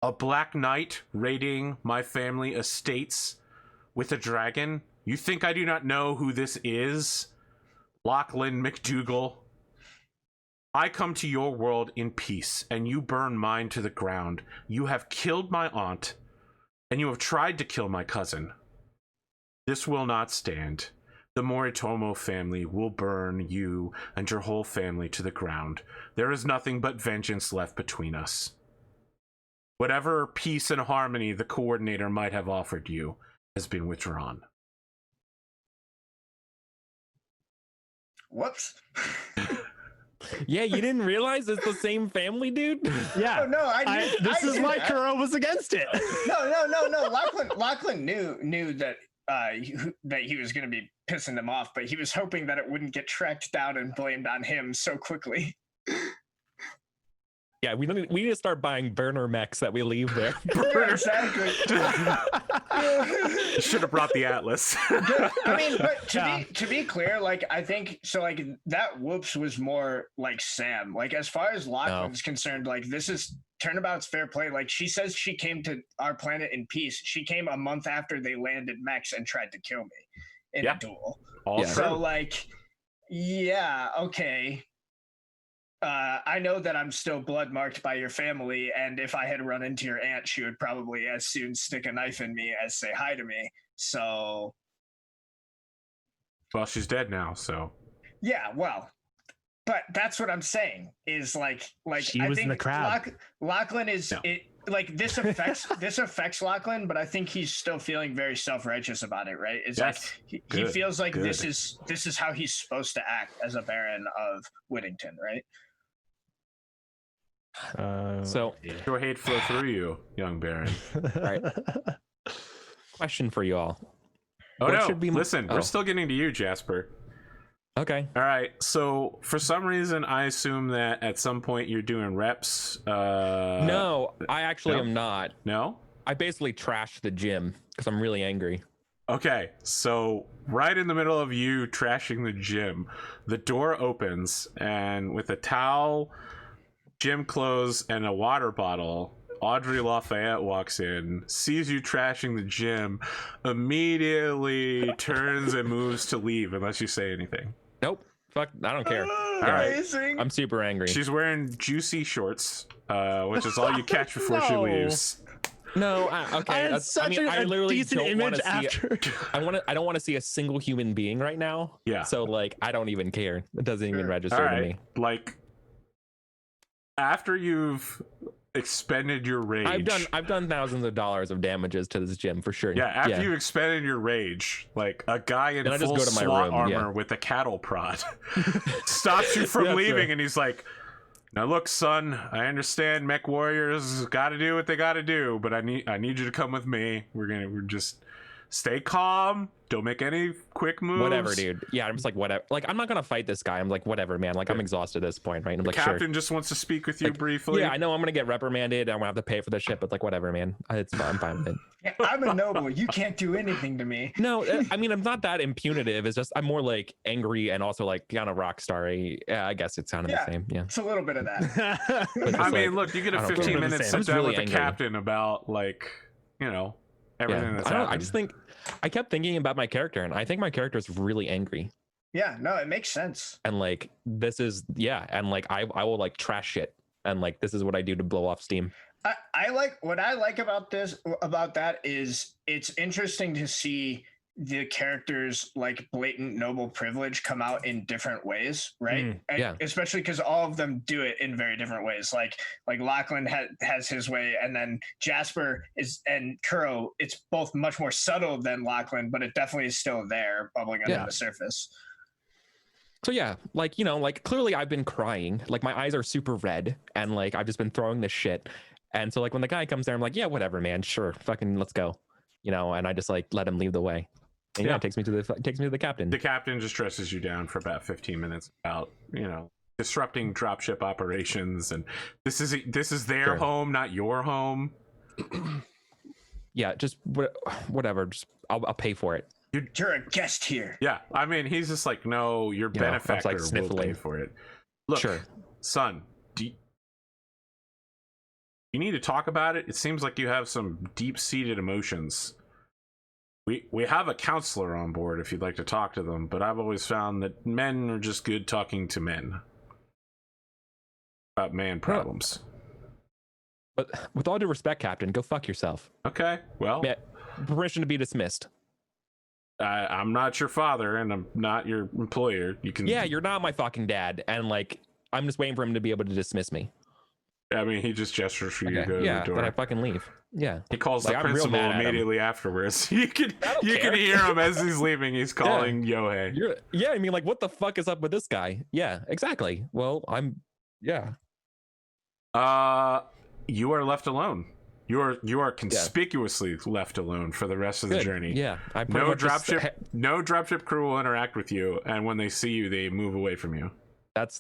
"A black knight raiding my family estates with a dragon? You think I do not know who this is? Lachlan McDougal. I come to your world in peace, and you burn mine to the ground. You have killed my aunt, and you have tried to kill my cousin. This will not stand. The Moritomo family will burn you and your whole family to the ground. There is nothing but vengeance left between us. Whatever peace and harmony the coordinator might have offered you has been withdrawn." Whoops. Yeah, you didn't realize it's the same family, dude? Yeah. Oh, no, this is why Kuro was against it. No. Lachlan knew that that he was going to be pissing them off, but he was hoping that it wouldn't get tracked down and blamed on him so quickly. Yeah, we need to start buying burner mechs that we leave there. Yeah, exactly. Should have brought the Atlas. I mean, but to be clear, like I think so. Like that whoops was more like Sam. Like as far as Lachlan's concerned, like this is turnabout's fair play. Like she says she came to our planet in peace. She came a month after they landed mechs and tried to kill me in a duel. So like, yeah, okay. I know that I'm still blood marked by your family, and if I had run into your aunt, she would probably as soon stick a knife in me as say hi to me. So, well, she's dead now, so yeah. Well, but that's what I'm saying is like she I was think in the crowd. Lachlan is it. Like this affects Lachlan, but I think he's still feeling very self-righteous about it, right? It's like he feels like this is how he's supposed to act as a Baron of Whittington, right? So your hate flow through you, young Baron. All right. Question for you all. Oh, no, listen, we're still getting to you, Jasper. Okay. All right. So for some reason, I assume that at some point you're doing reps. No, I actually am not. No? I basically trashed the gym because I'm really angry. Okay. So right in the middle of you trashing the gym, the door opens, and with a towel, gym clothes, and a water bottle, Audrey Lafayette walks in, sees you trashing the gym, immediately turns and moves to leave unless you say anything. Nope. Fuck, I don't care. Amazing. I'm super angry. She's wearing juicy shorts, which is all you catch before she leaves. No, okay. I literally decent don't image wanna see after. I don't want to see a single human being right now. Yeah. So like, I don't even care. It doesn't even register to me. Like, after you've expended your rage, I've done thousands of dollars of damages to this gym for sure. Yeah, after you've expended your rage, like a guy in Then I just full go to my SWAT room, armor with a cattle prod stops you from leaving, and he's like, "Now look, son, I understand Mechwarriors got to do what they got to do, but I need you to come with me. We're just stay calm. Don't make any quick moves. Whatever, dude. Yeah, I'm just like, whatever. Like, I'm not gonna fight this guy. I'm like, whatever, man. Like, I'm exhausted at this point, right? I'm the like, captain just wants to speak with you briefly. Yeah, I know I'm gonna get reprimanded. I'm gonna have to pay for this shit, but like, whatever, man. It's fine. I'm fine with it. Yeah, I'm a noble. You can't do anything to me. No, I mean, I'm not that impunitive. It's just I'm more like angry and also like kind of rock starry. Yeah, I guess it's kind of the same. Yeah, it's a little bit of that. I mean, look, you get a 15 minute sit down with the captain about like, everything that's happening. I just think I kept thinking about my character, and I think my character is really angry. Yeah, no, it makes sense. And like, this is and like I will like trash shit, and like this is what I do to blow off steam. I like what I like about that is it's interesting to see the characters like blatant noble privilege come out in different ways, right? Especially because all of them do it in very different ways. Like Lachlan has his way, and then Jasper and Kuro, it's both much more subtle than Lachlan, but it definitely is still there, bubbling under the surface. So yeah, like, like clearly I've been crying, like my eyes are super red, and like I've just been throwing this shit. And so like when the guy comes there, I'm like, yeah, whatever, man, sure, fucking let's go, and I just like let him lead the way. And it takes me to the captain. The captain just dresses you down for about 15 minutes about, disrupting dropship operations, and this is their home, not your home. Yeah, just whatever. Just I'll pay for it. You're a guest here. Yeah, I mean, he's just like, no, your benefactor will pay for it. Look, son, you need to talk about it. It seems like you have some deep-seated emotions. We have a counselor on board if you'd like to talk to them, but I've always found that men are just good talking to men about man problems. But with all due respect, Captain, go fuck yourself. Okay, well, permission to be dismissed. I'm not your father, and I'm not your employer. You can. Yeah, you're not my fucking dad, and like I'm just waiting for him to be able to dismiss me. I mean, he just gestures for you to go to the door. Then I fucking leave. Yeah. He calls the principal immediately afterwards. You can hear him as he's leaving. He's calling Yohei. I mean, like, what the fuck is up with this guy? Yeah, exactly. Well, you are left alone. You are conspicuously left alone for the rest of the journey. Yeah. No dropship crew will interact with you, and when they see you, they move away from you.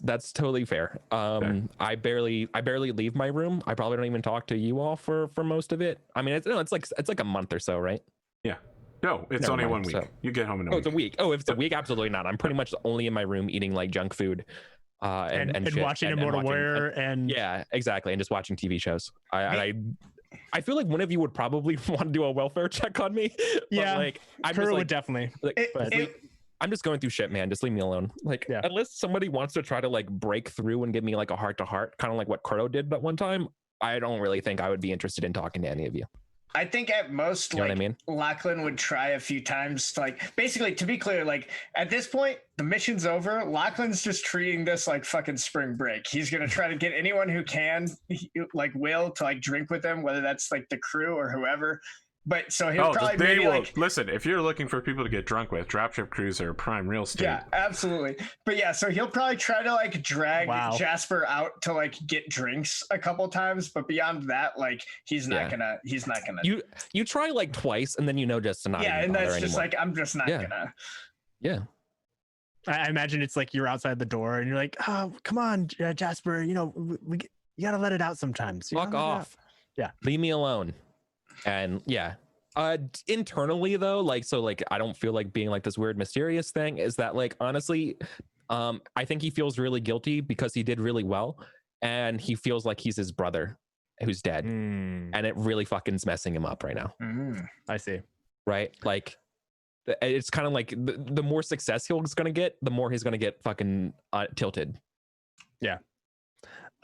That's totally fair. I barely leave my room. I probably don't even talk to you all for most of it. I mean, it's like a month or so, right? Yeah. No, it's only 1 week. So. You get home in a week. It's a week. Oh, if it's a week, absolutely not. I'm pretty much only in my room eating like junk food, and watching Immortal Warrior and yeah, exactly, and just watching TV shows. I feel like one of you would probably want to do a welfare check on me. Yeah, like Kuro would definitely. I'm just going through shit, man. Just leave me alone. Like, unless somebody wants to try to like break through and give me like a heart to heart, kind of like what Kuro did that one time, I don't really think I would be interested in talking to any of you. I think at most, you know what I mean? Lachlan would try a few times to like, basically, to be clear, like at this point, the mission's over. Lachlan's just treating this like fucking spring break. He's going to try to get anyone who can, like, will to like drink with him, whether that's like the crew or whoever. But so he'll probably listen, if you're looking for people to get drunk with, dropship crews are prime real estate. Yeah, absolutely. But yeah, so he'll probably try to like drag Jasper out to like get drinks a couple times, but beyond that, like he's not gonna you try like twice and then just to not and that's just like I'm just not gonna I imagine it's like you're outside the door and you're like, oh come on, Jasper, you gotta let it out sometimes. Fuck off. Yeah, leave me alone. And internally though, like I don't feel like being like this weird mysterious thing, is that like honestly I think he feels really guilty because he did really well and he feels like he's his brother, who's dead, and it really fucking is messing him up right now. I see. Right, like it's kind of like the more success he's gonna get, the more he's gonna get fucking tilted. Yeah.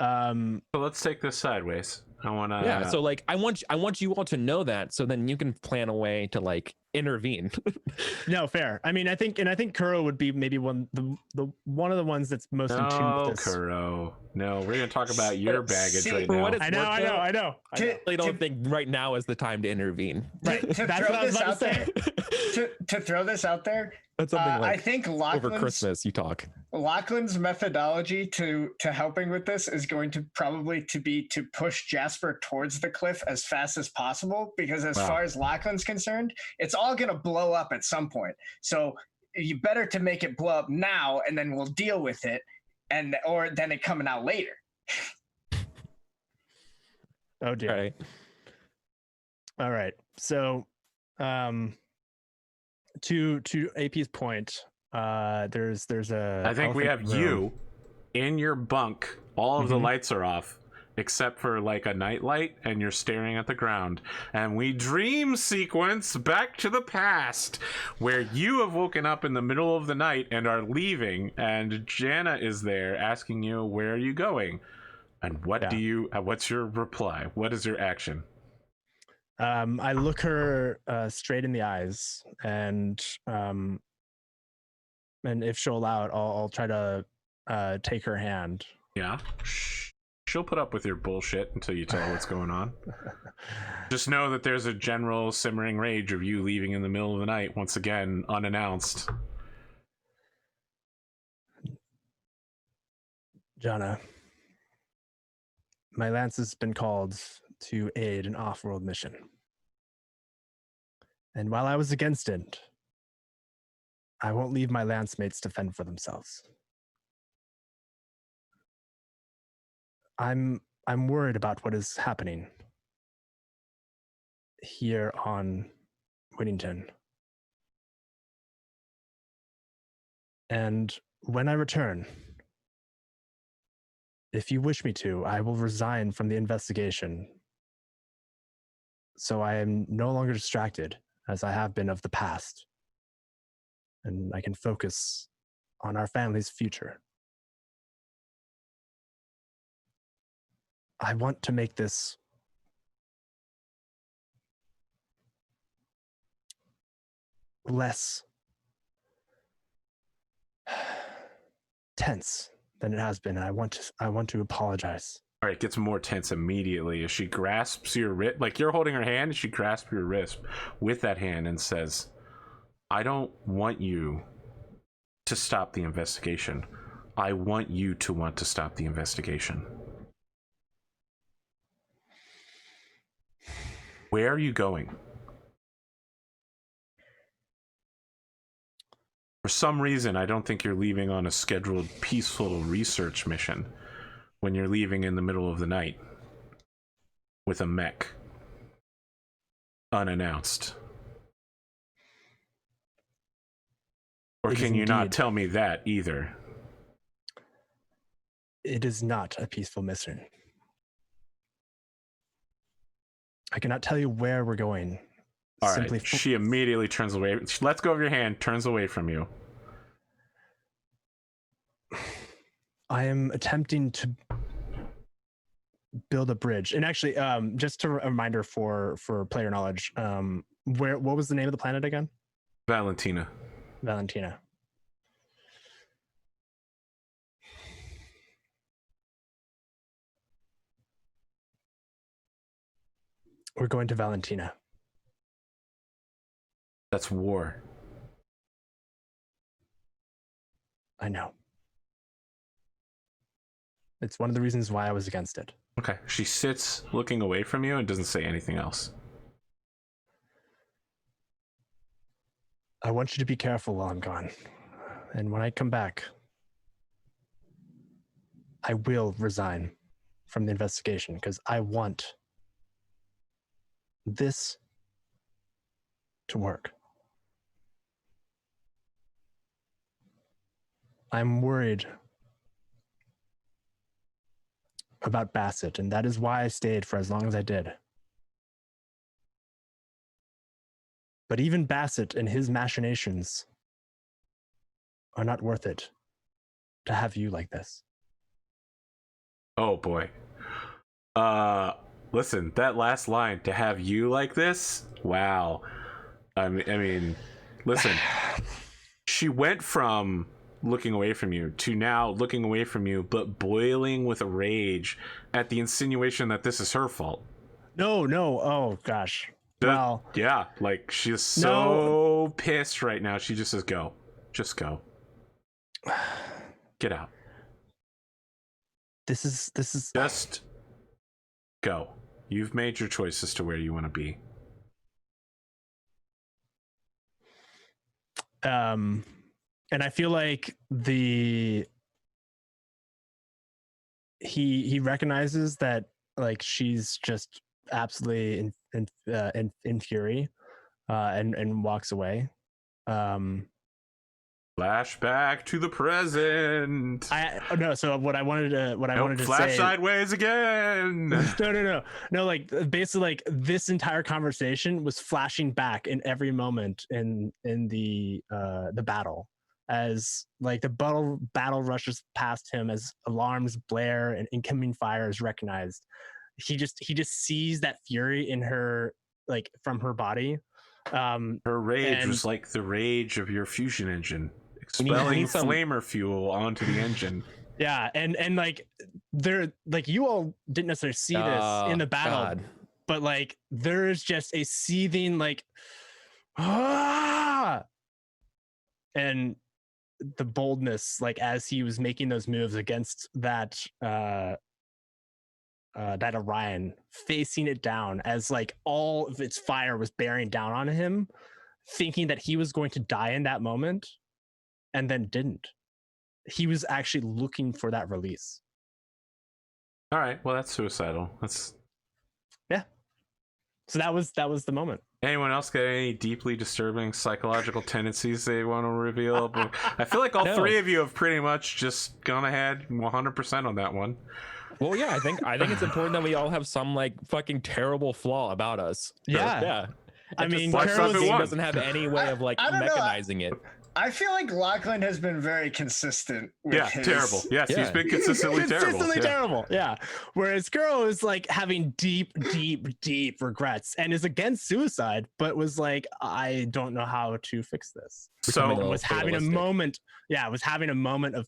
So let's take this sideways. I want to. Yeah. So like, I want you all to know that, so then you can plan a way to like intervene. No, fair. I mean, I think Kuro would be maybe one of the ones that's most in tune with this. Kuro. No, we're gonna talk about your baggage right for now. what it's I know. I really don't think right now is the time to intervene. Right. To That's throw what I was this about out to there. To throw this out there. That's something like I think over Christmas you talk. Lachlan's methodology to helping with this is going to probably be to push Jasper towards the cliff as fast as possible, because as far as Lachlan's concerned, it's all going to blow up at some point. So you better to make it blow up now, and then we'll deal with it, or then it coming out later. Oh dear. All right. So to AP's point, there's a I think we have room. you in your bunk. All of the lights are off except for like a night light, and you're staring at the ground. And we dream sequence back to the past, where you have woken up in the middle of the night and are leaving, and Jana is there asking you, where are you going? And what's your reply? What is your action? I look her straight in the eyes, and if she'll allow it, I'll try to take her hand. Yeah. She'll put up with your bullshit until you tell her what's going on. Just know that there's a general simmering rage of you leaving in the middle of the night, once again, unannounced. Jana, my lance has been called to aid an off-world mission. And while I was against it, I won't leave my lance mates to fend for themselves. I'm worried about what is happening here on Whittington. And when I return, if you wish me to, I will resign from the investigation, so I am no longer distracted, as I have been of the past, and I can focus on our family's future. I want to make this less tense than it has been, and I want to apologize. All right, it gets more tense immediately as she grasps your wrist. Like, you're holding her hand, and she grasps your wrist with that hand and says, I don't want you to stop the investigation. I want you to want to stop the investigation. Where are you going? For some reason, I don't think you're leaving on a scheduled peaceful research mission when you're leaving in the middle of the night with a mech. Unannounced. Or can you not tell me that either? It is not a peaceful mission. I cannot tell you where we're going. All right. She immediately turns away. She lets go of your hand, turns away from you. I am attempting to build a bridge. And actually, just a reminder for player knowledge, what was the name of the planet again? Valentina. We're going to Valentina. That's war. I know. It's one of the reasons why I was against it. Okay. She sits looking away from you and doesn't say anything else. I want you to be careful while I'm gone. And when I come back, I will resign from the investigation because I want this to work. I'm worried about Bassett, and that is why I stayed for as long as I did. But even Bassett and his machinations are not worth it to have you like this. Oh boy. Listen, that last line, to have you like this, wow. I mean, listen, she went from looking away from you to now looking away from you, but boiling with a rage at the insinuation that this is her fault. No. Oh gosh. Well, yeah, like she's so pissed right now. She just says, "Go, just go, get out." This is just go. You've made your choice as to where you want to be. And I feel like he recognizes that, like, she's just absolutely in fury, and walks away. Flashback to the present. So what I wanted to flash say, sideways again. No. Like, basically, like, this entire conversation was flashing back in every moment in the battle, as like the battle rushes past him, as alarms blare and incoming fire is recognized. He just sees that fury in her, like, from her body. Her rage was like the rage of your fusion engine, expelling flamer fuel onto the engine. Yeah, and like, there, like, you all didn't necessarily see this in the battle, God. But like, there is just a seething, like, and the boldness, like, as he was making those moves against that Orion, facing it down, as like all of its fire was bearing down on him, thinking that he was going to die in that moment, and then didn't. He was actually looking for that release. All right, well, that's suicidal. Yeah. So that was the moment. Anyone else got any deeply disturbing psychological tendencies they want to reveal? I feel like all three of you have pretty much just gone ahead 100% on that one. Well, yeah, I think it's important that we all have some, like, fucking terrible flaw about us. Yeah. I mean, Carol's game doesn't have any way of, like, mechanizing it. I feel like Lachlan has been very consistent with his... terrible. Yes, he's been consistently terrible. Yeah. Whereas Girl is, like, having deep regrets and is against suicide, but was like, I don't know how to fix this. So was having a moment. Yeah, was having a moment of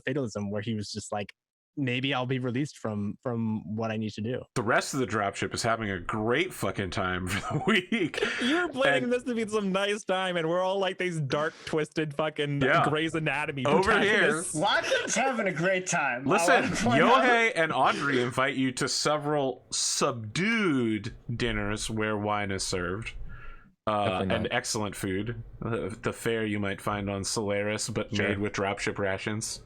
fatalism where he was just like, maybe I'll be released from what I need to do. The rest of the dropship is having a great fucking time for the week. You're planning this to be some nice time, and we're all like these dark, twisted fucking Grey's Anatomy over here. Lachlan's having a great time. Listen, Yohei and Audrey invite you to several subdued dinners where wine is served. And excellent food. The fare you might find on Solaris, but made with dropship rations.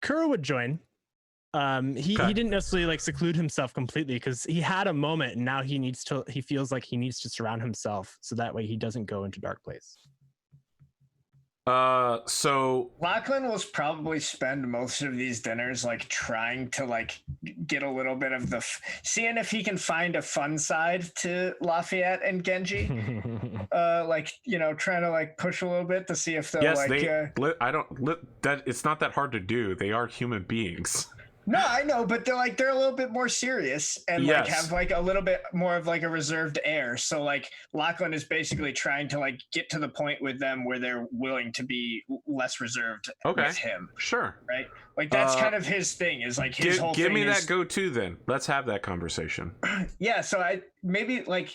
Kuro would join. He didn't necessarily, like, seclude himself completely, because he had a moment, and now he feels like he needs to surround himself so that way he doesn't go into dark place. So Lachlan will probably spend most of these dinners, like, trying to, like, get a little bit of seeing if he can find a fun side to Lafayette and Genji. Like, you know, trying to, like, push a little bit to see if they'll, it's not that hard to do. They are human beings. No, I know, but they're a little bit more serious and like have like a little bit more of like a reserved air. So like Lachlan is basically trying to like get to the point with them where they're willing to be less reserved with him. Sure. Right? Like that's kind of his thing, is like his whole thing. Give me that go-to then. Let's have that conversation. Yeah, so I maybe like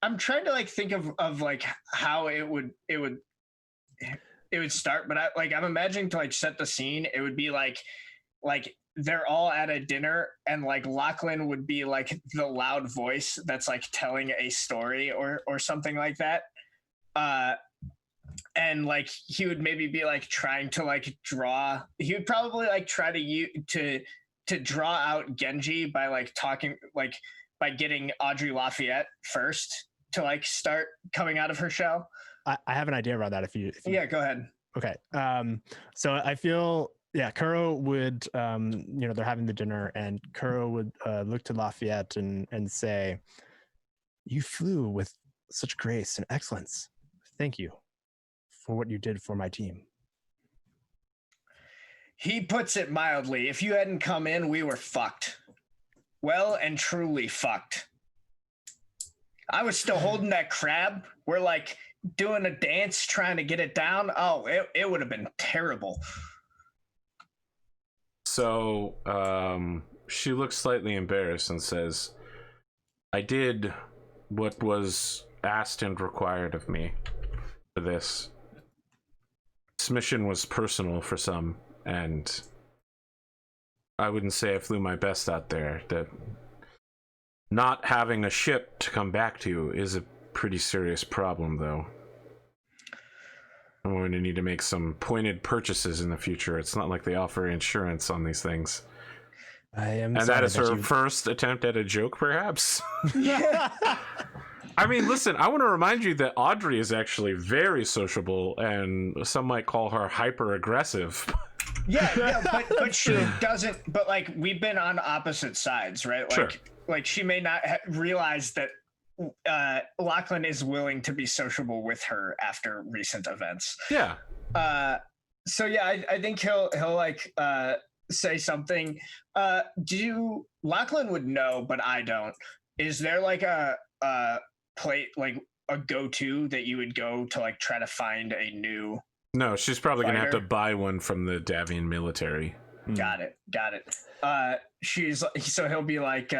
I'm trying to like think of like how it would start, but I'm imagining to like set the scene, it would be like they're all at a dinner and like Lachlan would be like the loud voice that's like telling a story or something like that. And like he would maybe be like trying to like he would probably like try to draw out Genji by like talking, like by getting Audrey Lafayette first to like start coming out of her shell. I have an idea about that if you... Yeah, go ahead. Okay. So I feel Yeah, Kuro would, they're having the dinner, and Kuro would look to Lafayette and say, "You flew with such grace and excellence. Thank you for what you did for my team." He puts it mildly. If you hadn't come in, we were fucked. Well and truly fucked. I was still holding that crab. We're like doing a dance, trying to get it down. Oh, it would have been terrible. So she looks slightly embarrassed and says, I did what was asked and required of me for this. This mission was personal for some, and I wouldn't say I flew my best out there. That not having a ship to come back to is a pretty serious problem, though. I'm going to need to make some pointed purchases in the future. It's not like they offer insurance on these things. And that is her first attempt at a joke, perhaps? I mean, listen, I want to remind you that Audrey is actually very sociable, and some might call her hyper-aggressive. Yeah, but she doesn't. But like, we've been on opposite sides, right? Like, sure. Like she may not realize that Lachlan is willing to be sociable with her after recent events. Yeah. So yeah, I think he'll like say something. Lachlan would know, but I don't. Is there like a plate, like a go-to that you would go to, like try to find a new? No, she's probably fighter? gonna have to buy one from the Davian military. Got it. So he'll be like,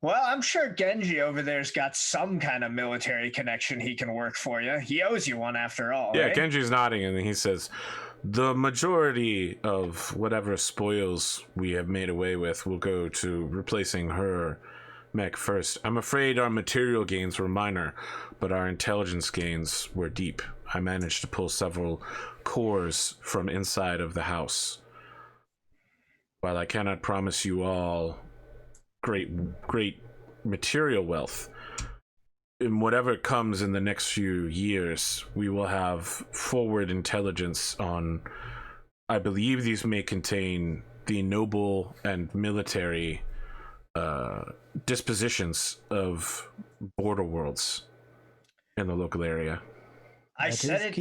well, I'm sure Genji over there's got some kind of military connection he can work for you. He owes you one after all. Yeah, right? Genji's nodding, and he says, the majority of whatever spoils we have made away with will go to replacing her mech first. I'm afraid our material gains were minor, but our intelligence gains were deep. I managed to pull several cores from inside of the house. While I cannot promise you all great material wealth, in whatever comes in the next few years, we will have forward intelligence on, I believe these may contain the noble and military dispositions of border worlds in the local area. I said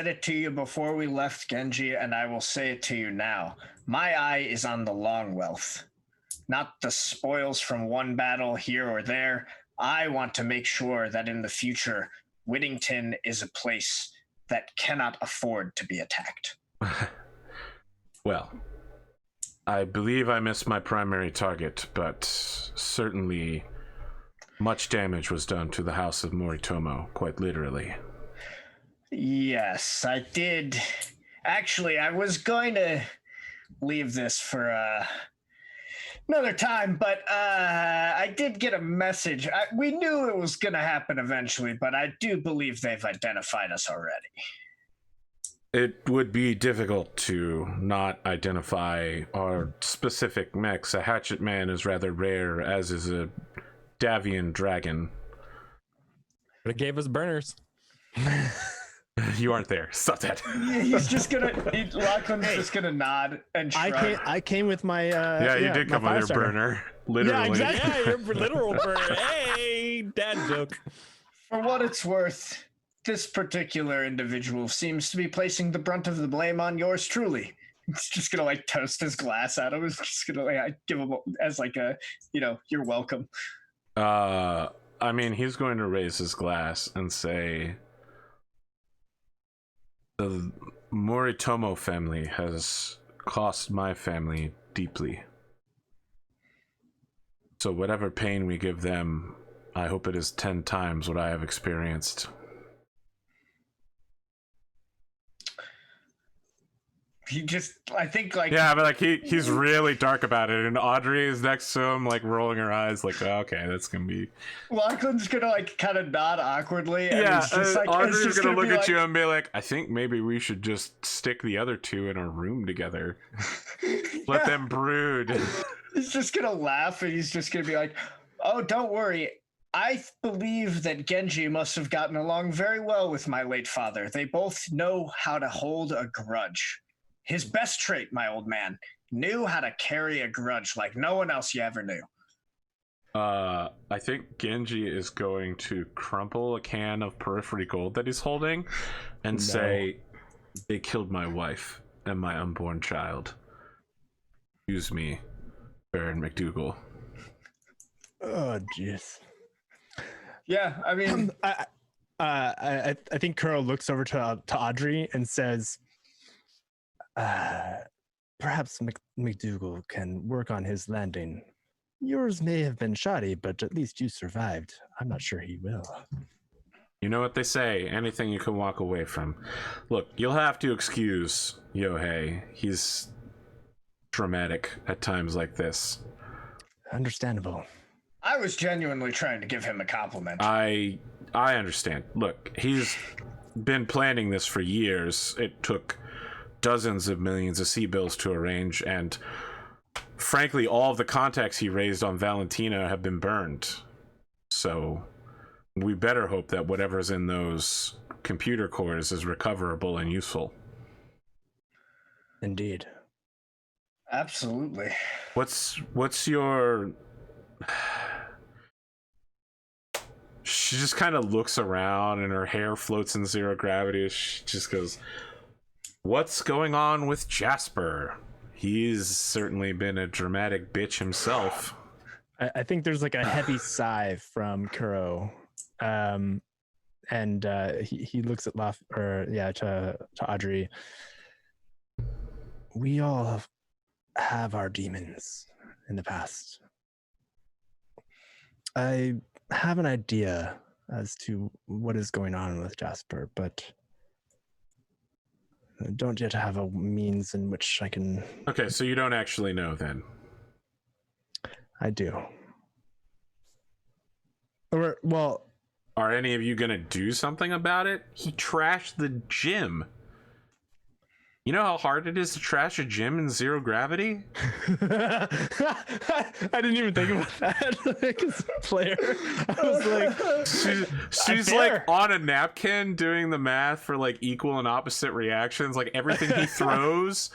it to you before we left, Genji, and I will say it to you now. My eye is on the long wealth, not the spoils from one battle here or there. I want to make sure that in the future, Whittington is a place that cannot afford to be attacked. Well, I believe I missed my primary target, but certainly much damage was done to the house of Moritomo, quite literally. Yes, I did. Actually, I was going to leave this for another time, but I did get a message. We knew it was going to happen eventually, but I do believe they've identified us already. It would be difficult to not identify our specific mechs. A hatchet man is rather rare, as is a Davian dragon. But it gave us burners. You aren't there. Stop that. He's just gonna. Lachlan's just gonna nod and shrug. I came with my. You did come with your burner, literally. Yeah, exactly. Yeah, your literal burner. Hey, dad joke. For what it's worth, this particular individual seems to be placing the brunt of the blame on yours truly. He's just gonna like toast his glass at him. He's just gonna like give him as like a, you're welcome. I mean, he's going to raise his glass and say, the Moritomo family has cost my family deeply. So whatever pain we give them, I hope it is 10 times what I have experienced. I think like. Yeah, but like he's really dark about it, and Audrey is next to him, like rolling her eyes, like, oh, okay, that's gonna be. Lachlan's gonna like kind of nod awkwardly. And Yeah, it's just, like, Audrey's gonna look at you like, and be like, I think maybe we should just stick the other two in a room together. Let them brood. He's just gonna laugh, and he's just gonna be like, oh, don't worry. I believe that Genji must have gotten along very well with my late father. They both know how to hold a grudge. his best trait, my old man, knew how to carry a grudge like no one else you ever knew. I think Genji is going to crumple a can of periphery gold that he's holding and say, they killed my wife and my unborn child. Excuse me, Baron McDougal. Oh, jeez. Yeah, I mean, I think Kuro looks over to Audrey and says, perhaps McDougal can work on his landing. Yours may have been shoddy, but at least you survived. I'm not sure he will. You know what they say, anything you can walk away from. Look, you'll have to excuse Yohei. He's dramatic at times like this. Understandable. I was genuinely trying to give him a compliment. I understand. Look, he's been planning this for years. It took dozens of millions of C-bills to arrange, and frankly, all of the contacts he raised on Valentina have been burned. So we better hope that whatever's in those computer cores is recoverable and useful. Indeed. Absolutely. What's your... She just kind of looks around and her hair floats in zero gravity. She just goes, what's going on with Jasper? He's certainly been a dramatic bitch himself. I think there's like a heavy sigh from Kuro. And he looks at to Audrey. We all have our demons in the past. I have an idea as to what is going on with Jasper, but I don't yet have a means in which I can... Okay, so you don't actually know then? I do. Well... Are any of you gonna do something about it? He trashed the gym. You know how hard it is to trash a gym in zero gravity? I didn't even think about that. Like, as a player, I was like, she's like on a napkin doing the math for like equal and opposite reactions. Like everything he throws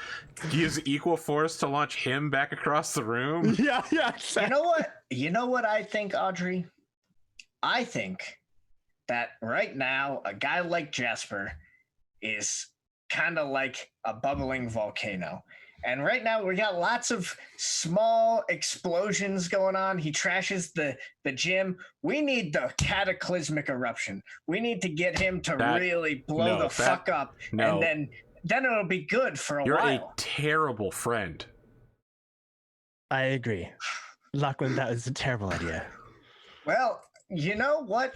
gives equal force to launch him back across the room. Yeah. You know what? You know what I think, Audrey? I think that right now, a guy like Jasper is kind of like a bubbling volcano. And right now we got lots of small explosions going on. He trashes the gym. We need the cataclysmic eruption. We need to get him to really blow fuck up. No. And then it'll be good for a while. You're a terrible friend. I agree. Lachlan, that was a terrible idea. Well, you know what?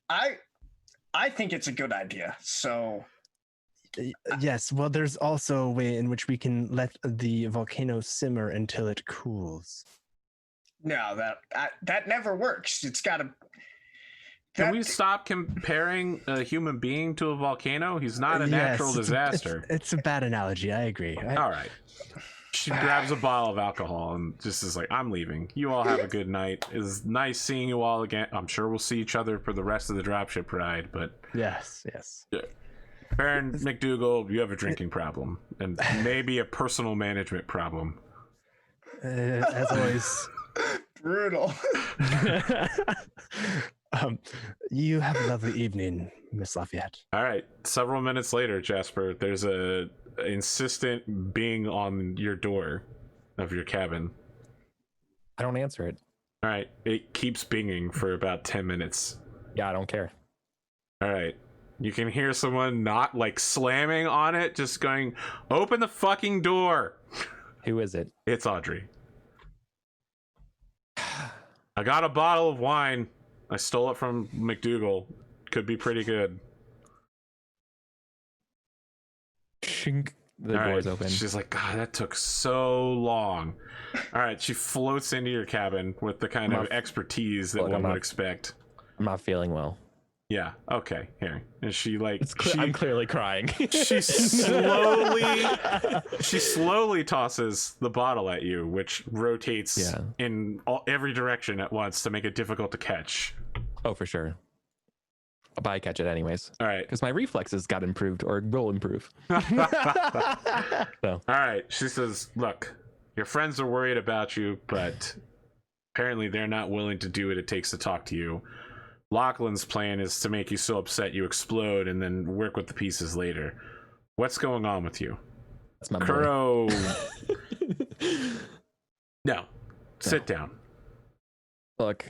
I think it's a good idea. So... Yes, well, there's also a way in which we can let the volcano simmer until it cools. No, that never works. It's got to... Can we stop comparing a human being to a volcano? He's not a natural disaster. It's a bad analogy. I agree. All right. She grabs a bottle of alcohol and just is like, I'm leaving. You all have a good night. It's nice seeing you all again. I'm sure we'll see each other for the rest of the dropship ride, but... Yes. Baron McDougal, you have a drinking problem and maybe a personal management problem. As always, brutal. You have a lovely evening, Miss Lafayette. All right. Several minutes later, Jasper, there's a insistent bing on your door of your cabin. I don't answer it. All right. It keeps binging for about 10 minutes. Yeah, I don't care. All right. You can hear someone not like slamming on it, just going, open the fucking door. Who is it? It's Audrey. I got a bottle of wine. I stole it from McDougal. Could be pretty good. Shink. The All door's right. open. She's like, God, that took so long. All right. She floats into your cabin with the kind of expertise that one would expect. I'm not feeling well. Yeah. Okay. Here. And she like I'm clearly crying. she slowly tosses the bottle at you, which rotates in every direction at once to make it difficult to catch. Oh, for sure. But I catch it anyways. All right. Because my reflexes got improved or will improve. So. All right. She says, look, your friends are worried about you, but apparently they're not willing to do what it takes to talk to you. Lachlan's plan is to make you so upset you explode and then work with the pieces later. What's going on with you? That's my Kuro. No. Sit down. Look,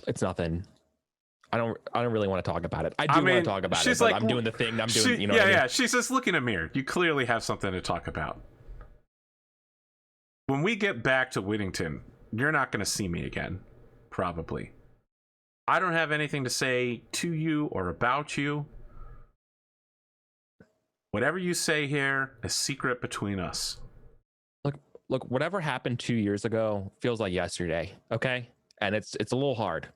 it's nothing. I don't really want to talk about it. I want to talk about it. Like, I'm doing the thing. I'm doing, you know. Yeah, yeah. She's just looking in a mirror. You clearly have something to talk about. When we get back to Whittington, you're not going to see me again. Probably. I don't have anything to say to you or about you. Whatever you say here is secret between us. Look, whatever happened 2 years ago feels like yesterday, okay? And it's a little hard.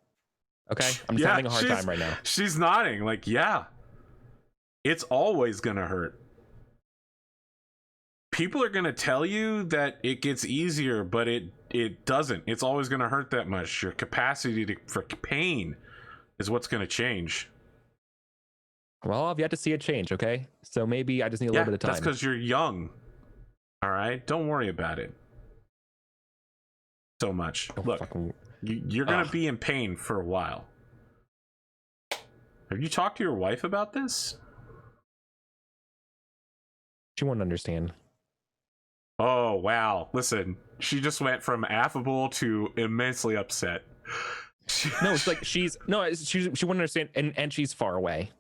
Okay? I'm just having a hard time right now. She's nodding, like, yeah. It's always gonna hurt. People are gonna tell you that it gets easier, but it doesn't. It's always gonna hurt that much. Your capacity for pain is what's gonna change. Well, I've yet to see it change, okay? So maybe I just need a little bit of time. That's because you're young. All right? Don't worry about it so much. Look, you're going to be in pain for a while. Have you talked to your wife about this? She won't understand. Oh, wow. Listen, she just went from affable to immensely upset. No, it's like she wouldn't understand, and she's far away.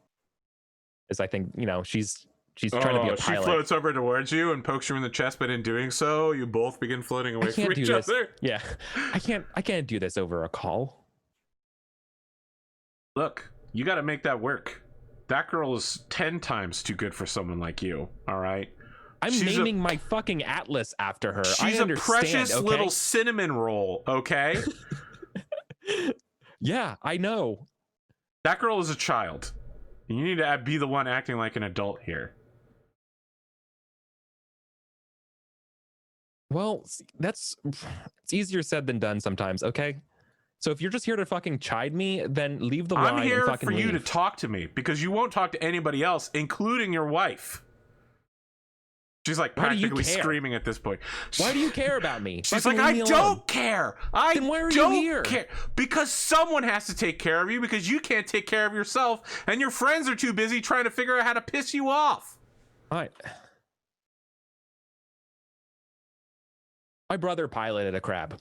As I think, you know, she's trying to be a pilot. She floats over towards you and pokes you in the chest, but in doing so, you both begin floating away from each other. Yeah, I can't do this over a call. Look, you got to make that work. That girl is 10 times too good for someone like you. All right. She's naming my fucking atlas after her. She's a precious little cinnamon roll. Okay. Yeah, I know. That girl is a child. You need to be the one acting like an adult here. Well, it's easier said than done sometimes, okay? So if you're just here to fucking chide me, then leave the line and fucking leave. I'm here for you to talk to me because you won't talk to anybody else, including your wife. She's like practically screaming at this point. Why do you care about me? She's like, I don't care. Then why are you here? Care. Because someone has to take care of you because you can't take care of yourself and your friends are too busy trying to figure out how to piss you off. All right. My brother piloted a crab.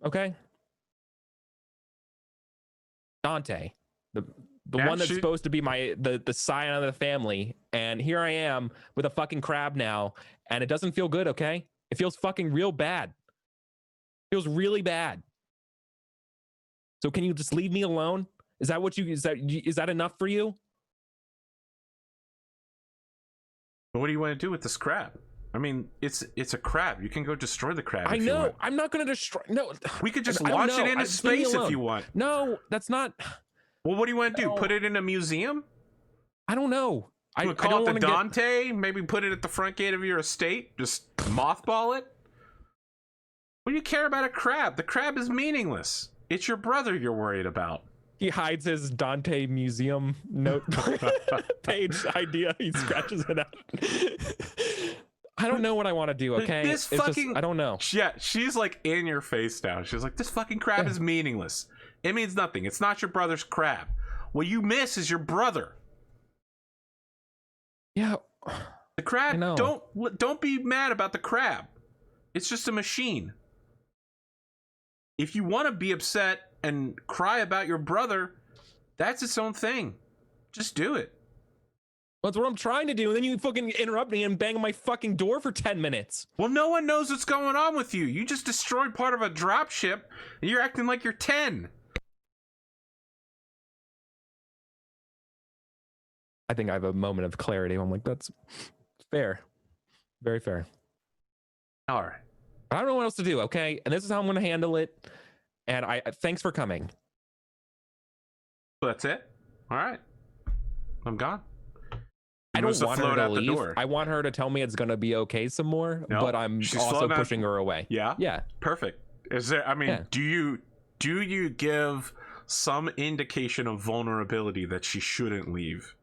Okay? Dante. The one that's supposed to be the scion of the family, and here I am with a fucking crab now, and it doesn't feel good, okay? It feels fucking real bad. It feels really bad. So can you just leave me alone? Is that enough for you? What do you want to do with this crab? I mean, it's a crab. You can go destroy the crab. I know. I'm not going to destroy. No. We could just launch it into space if you want. No, that's not. Well, what do you want to do? Put it in a museum? I don't know. I would call it the Dante. Maybe put it at the front gate of your estate. Just mothball it. What do you care about a crab? The crab is meaningless. It's your brother you're worried about. He hides his Dante museum note page idea. He scratches it out. I don't know what I want to do, okay? I don't know. Yeah, she's like in your face now. She's like, this fucking crab is meaningless. It means nothing. It's not your brother's crab. What you miss is your brother. Yeah. The crab, don't be mad about the crab. It's just a machine. If you want to be upset and cry about your brother, that's its own thing. Just do it. That's what I'm trying to do, and then you fucking interrupt me and bang on my fucking door for 10 minutes. Well, no one knows what's going on with you. You just destroyed part of a dropship, and you're acting like you're 10. I think I have a moment of clarity. I'm like, that's fair. Very fair. All right. I don't know what else to do, okay? And this is how I'm going to handle it. And thanks for coming. That's it? All right. I'm gone. I don't want her to leave. I want her to tell me it's going to be okay some more, but I'm also pushing her away. Yeah? Yeah. Perfect. Is there, I mean, do you give some indication of vulnerability that she shouldn't leave?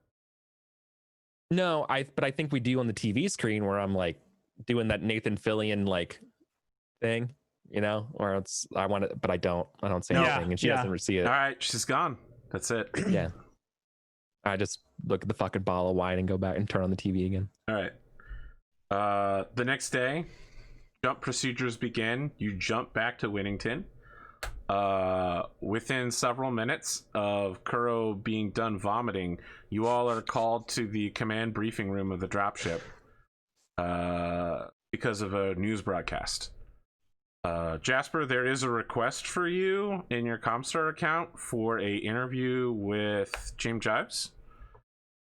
No, but I think we do on the TV screen where I'm like doing that Nathan Fillion like thing, you know, or it's I want it, but I don't say anything, and she doesn't see it. All right, she's gone. That's it. Yeah. I just look at the fucking ball of wine and go back and turn on the TV again. All right. The next day, jump procedures begin. You jump back to Winnington. Within several minutes of Kuro being done vomiting, you all are called to the command briefing room of the dropship because of a news broadcast. Jasper, there is a request for you in your Comstar account for a interview with James Jives.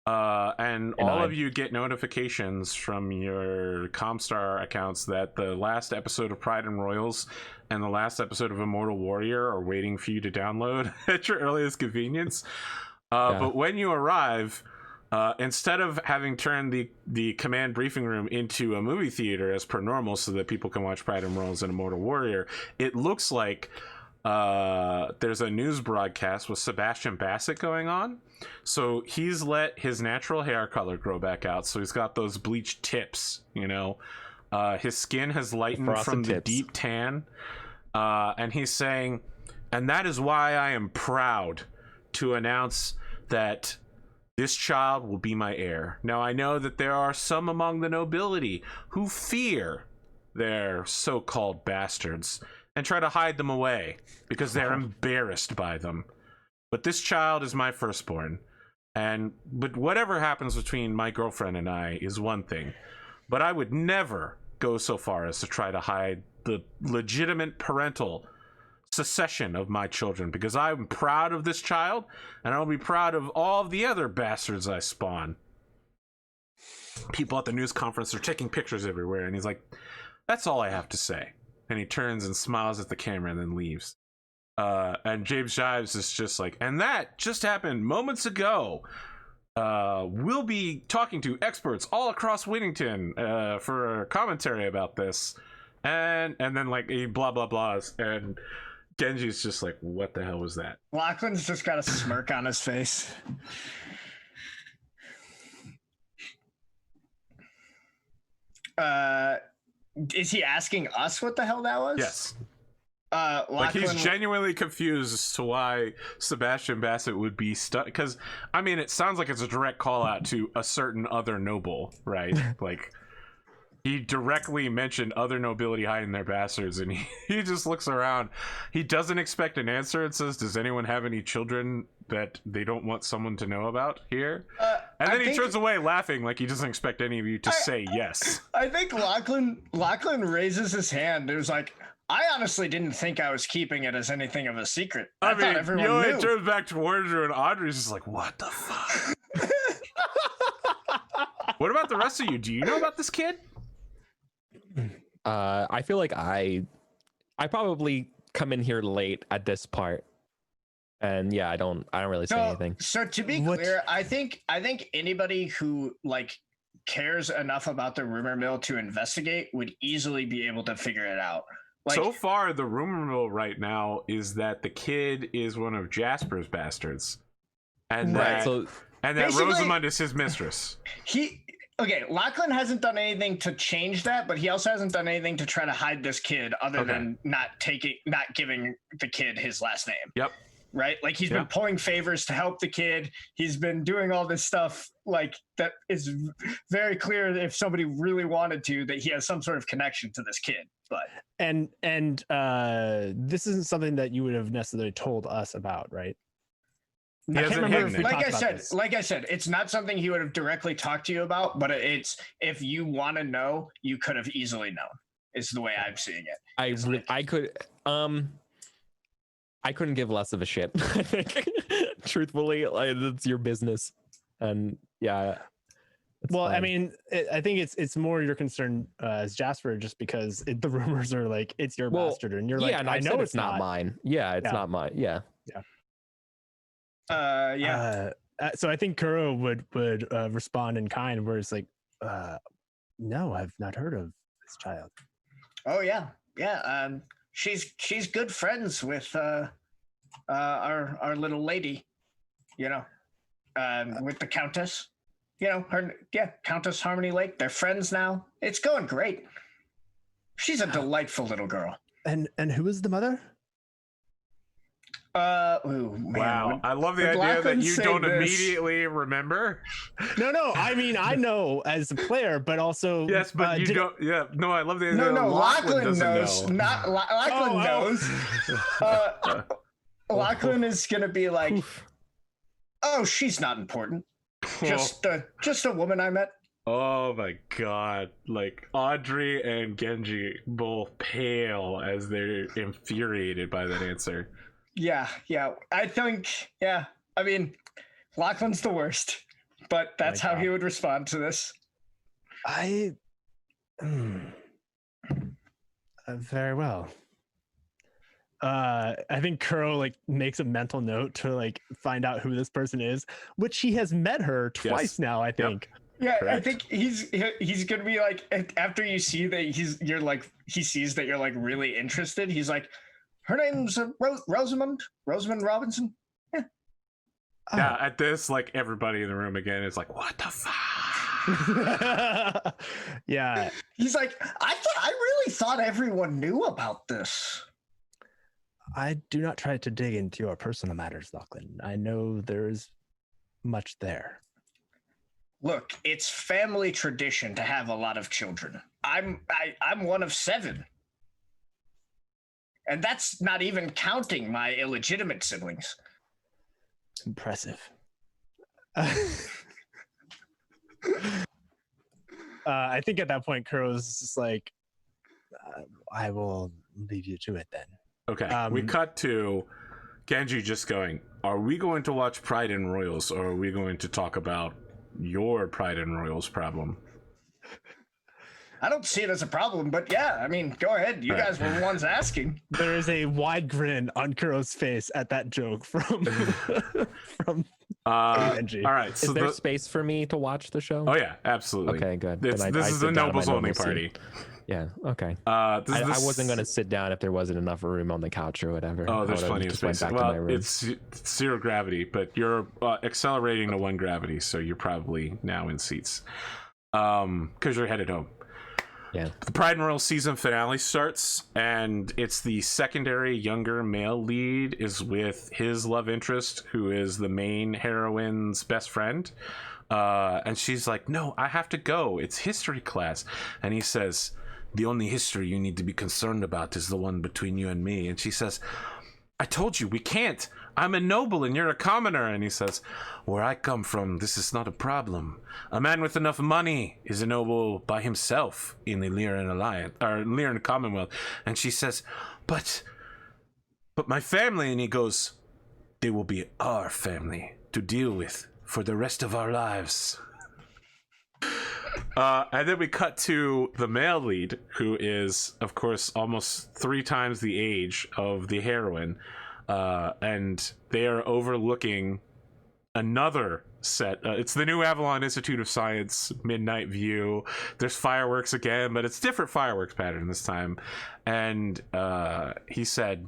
And all of you get notifications from your Comstar accounts that the last episode of Pride and Royals and the last episode of Immortal Warrior are waiting for you to download at your earliest convenience. But when you arrive, instead of having turned the command briefing room into a movie theater as per normal so that people can watch Pride and Royals and Immortal Warrior, it looks like there's a news broadcast with Sebastian Bassett going on. So he's let his natural hair color grow back out, so he's got those bleached tips, you know. His skin has lightened from the deep tan, and he's saying, and that is why I am proud to announce that this child will be my heir. Now I know that there are some among the nobility who fear their so-called bastards and try to hide them away because they're embarrassed by them. But this child is my firstborn, but whatever happens between my girlfriend and I is one thing. But I would never go so far as to try to hide the legitimate parental succession of my children, because I'm proud of this child, and I'll be proud of all of the other bastards I spawn. People at the news conference are taking pictures everywhere, and he's like, "That's all I have to say." And he turns and smiles at the camera and then leaves. And James Jives is just like, and that just happened moments ago. We'll be talking to experts all across Winnington for a commentary about this. And then like he blah blah blahs, and Genji's just like, what the hell was that? Lachlan's just got a smirk on his face. Is he asking us what the hell that was? Yes. Lachlan, like he's genuinely confused as to why Sebastian Bassett would be stuck, because I mean it sounds like it's a direct call out to a certain other noble, right? Like he directly mentioned other nobility hiding their bastards, and he just looks around. He doesn't expect an answer. It says, does anyone have any children that they don't want someone to know about here? And then he turns away laughing like he doesn't expect any of you to say yes. I think Lachlan raises his hand. It was like, I honestly didn't think I was keeping it as anything of a secret. I thought everyone knew. It turns back towards her, and Audrey's just like, what the fuck? What about the rest of you? Do you know about this kid? I feel like I probably come in here late at this part, and yeah, I don't really say anything. So to be clear, I think anybody who like cares enough about the rumor mill to investigate would easily be able to figure it out. Like, so far, the rumor mill right now is that the kid is one of Jasper's bastards, and that Rosamund is his mistress. Lachlan hasn't done anything to change that, but he also hasn't done anything to try to hide this kid other than not giving the kid his last name. Yep. Right? Like he's been pulling favors to help the kid. He's been doing all this stuff like that is very clear that if somebody really wanted to, that he has some sort of connection to this kid. But this isn't something that you would have necessarily told us about, right? I can't remember if we like I said, it's not something he would have directly talked to you about, but it's if you want to know, you could have easily known. Is the way I'm seeing it. I couldn't give less of a shit. I think, truthfully, it's your business, and yeah. Well, fine. I mean, I think it's more your concern as Jasper, just because the rumors are like it's your bastard, and you're like, and I know it's not mine. Yeah, it's not mine. Yeah. So I think Kuro would respond in kind, where it's like, no, I've not heard of this child. Oh yeah. She's good friends with our little lady, you know, with the Countess. You know, Countess Harmony Lake. They're friends now. It's going great. She's a delightful little girl. And who is the mother? Ooh, man, wow, I love the idea that you don't this. immediately remember. No. I mean, I know as a player, but also Yes, but you don't. Yeah, no, I love the idea. No, Lachlan Lachlan knows. know. Not Lachlan knows. Lachlan is gonna be like, oh, she's not important. Just a woman I met. Oh my god! Like Audrey and Genji both pale as they're infuriated by that answer. Yeah. I think, I mean, Lachlan's the worst, but that's how he would respond to this. Very well. I think Kuro like makes a mental note to like find out who this person is, which he has met her twice now, I think. Yep. Yeah, Correct. I think he's gonna be like, after you see that he sees that you're like really interested, he's like, her name's Rosamund Robinson. Yeah. Yeah, at this, like everybody in the room again is like, what the fuck? Yeah. He's like, I really thought everyone knew about this. I do not try to dig into your personal matters, Lachlan. I know there's much there. Look, it's family tradition to have a lot of children. I'm one of 7. And that's not even counting my illegitimate siblings. Impressive. I think at that point, Kuro's just like, I will leave you to it then. Okay, we cut to Genji just going, are we going to watch Pride and Royals, or are we going to talk about your Pride and Royals problem? I don't see it as a problem, but yeah, I mean, go ahead. You guys were the ones asking. There is a wide grin on Kuro's face at that joke from Genji. All right, so is there space for me to watch the show? Oh yeah, absolutely. Okay, good. This is the nobles only party. Yeah, okay. I wasn't going to sit down if there wasn't enough room on the couch or whatever. Oh, there's plenty of space. Well, it's 0 gravity, but you're accelerating to 1 gravity, so you're probably now in seats. Because you're headed home. Yeah. The Pride and Royal season finale starts, and it's the secondary younger male lead is with his love interest, who is the main heroine's best friend. And she's like, no, I have to go. It's history class. And he says, the only history you need to be concerned about is the one between you and me. And she says, I told you, we can't. I'm a noble and you're a commoner. And he says, where I come from, this is not a problem. A man with enough money is a noble by himself in the Lyran Alliance, or Lyran Commonwealth. And she says, but my family. And he goes, they will be our family to deal with for the rest of our lives. And then we cut to the male lead, who is, of course, almost 3 times the age of the heroine. And they are overlooking another set. It's the new Avalon Institute of Science midnight view. There's fireworks again, but it's different fireworks pattern this time. And he said,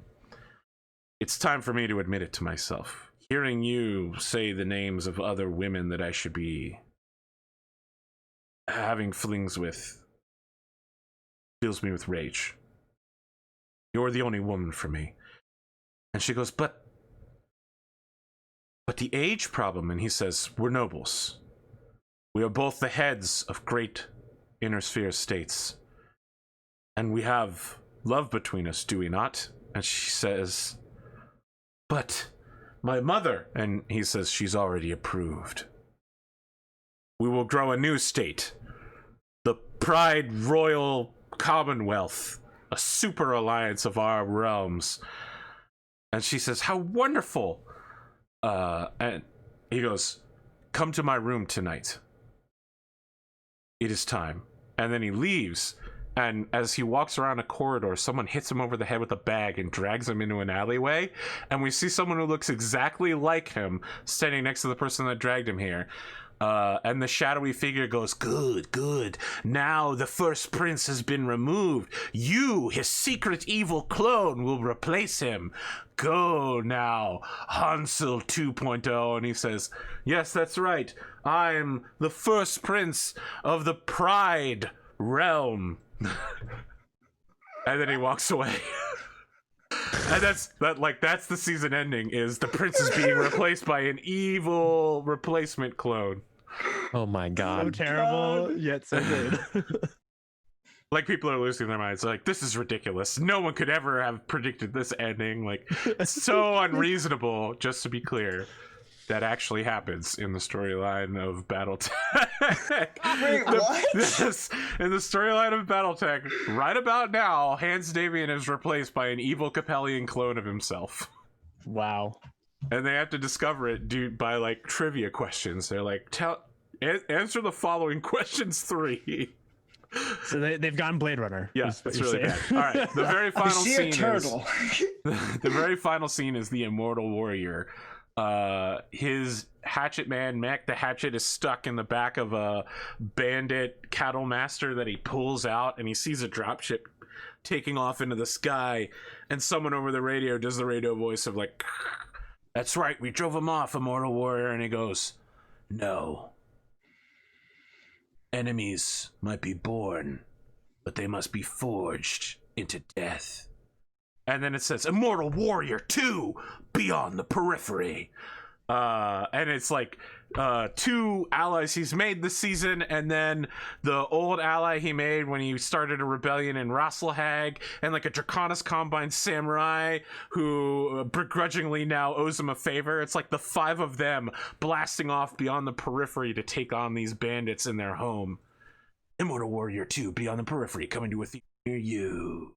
it's time for me to admit it to myself. Hearing you say the names of other women that I should be having flings with fills me with rage. You're the only woman for me. And she goes, but the age problem. And he says, we're nobles. We are both the heads of great inner sphere states. And we have love between us, do we not? And she says, but my mother. And he says, she's already approved. We will grow a new state. The Pride Royal Commonwealth. A super alliance of our realms. And she says, how wonderful. And he goes, come to my room tonight. It is time. And then he leaves. And as he walks around a corridor, someone hits him over the head with a bag and drags him into an alleyway. And we see someone who looks exactly like him standing next to the person that dragged him here. And the shadowy figure goes, good. Now the first prince has been removed. You, his secret evil clone, will replace him. Go now, Hansel 2.0. And he says, yes, that's right. I'm the first prince of the Pride realm. And then he walks away. And that's the season ending, is the prince is being replaced by an evil replacement clone. Oh my god. So terrible, yet so good. Like, people are losing their minds. Like, this is ridiculous. No one could ever have predicted this ending. Like, it's so unreasonable, just to be clear. That actually happens in the storyline of Battletech. Wait, what? In the storyline of Battletech, right about now, Hans Davian is replaced by an evil Capellian clone of himself. Wow. And they have to discover it by, like, trivia questions. They're like, answer the following questions 3. So they've gone Blade Runner. Yeah, it's really bad. All right, the very final scene the very final scene is the Immortal Warrior. His hatchet man mech, the hatchet is stuck in the back of a bandit cattle master that he pulls out, and he sees a dropship taking off into the sky, and someone over the radio does the radio voice of like, that's right, we drove him off, Immortal Warrior. And he goes, no, enemies might be born, but they must be forged into death. And then it says, Immortal Warrior 2, Beyond the Periphery. And it's like 2 allies he's made this season, and then the old ally he made when he started a rebellion in Rosselhag, and like a Draconis Combine samurai who begrudgingly now owes him a favor. It's like the 5 of them blasting off beyond the periphery to take on these bandits in their home. Immortal Warrior 2, Beyond the Periphery, coming to a theater near you.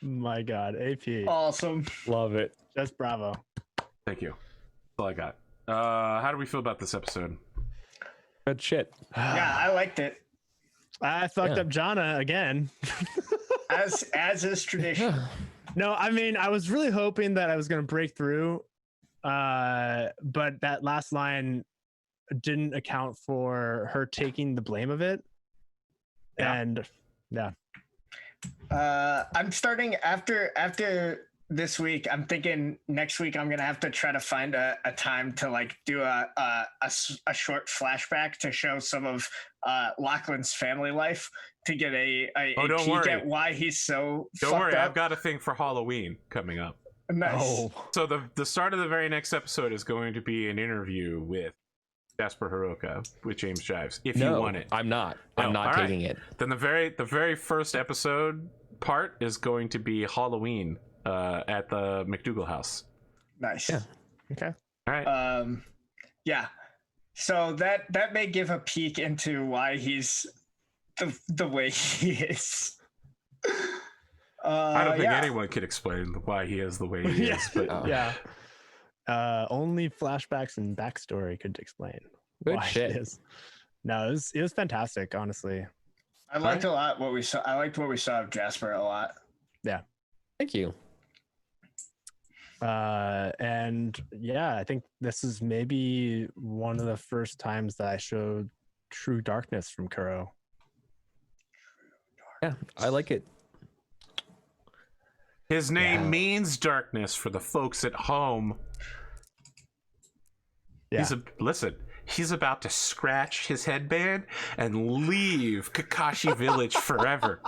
My god, AP. Awesome. Love it. Just bravo. Thank you. That's all I got. How do we feel about this episode? Good shit. Yeah, I liked it. I fucked up Jana again. As is tradition. No, I mean, I was really hoping that I was going to break through, but that last line didn't account for her taking the blame of it. Yeah. And yeah. I'm starting after this week. I'm thinking next week I'm gonna have to try to find a time to like do a short flashback to show some of Lachlan's family life, to get a peek at why he's so Don't worry, up. I've got a thing for Halloween coming up. Nice. Oh. So the start of the very next episode is going to be an interview with Jasper Hiroka with James Jives. If you want it, I'm not. No, I'm not all taking it. Then the very first episode part is going to be Halloween at the McDougal house. Nice. Yeah. Okay. All right. Yeah. So that may give a peek into why he's the way he is. I don't think anyone could explain why he is the way he is. But Yeah. Only flashbacks and backstory could explain Good why shit. it is. No, it was fantastic, honestly. I liked a lot what we saw. I liked what we saw of Jasper a lot. Thank you. And yeah, I think this is maybe one of the first times that I showed true darkness from Kuro. Yeah, I like it. his name means darkness for the folks at home. Yeah. He's about to scratch his headband and leave Kakashi Village forever.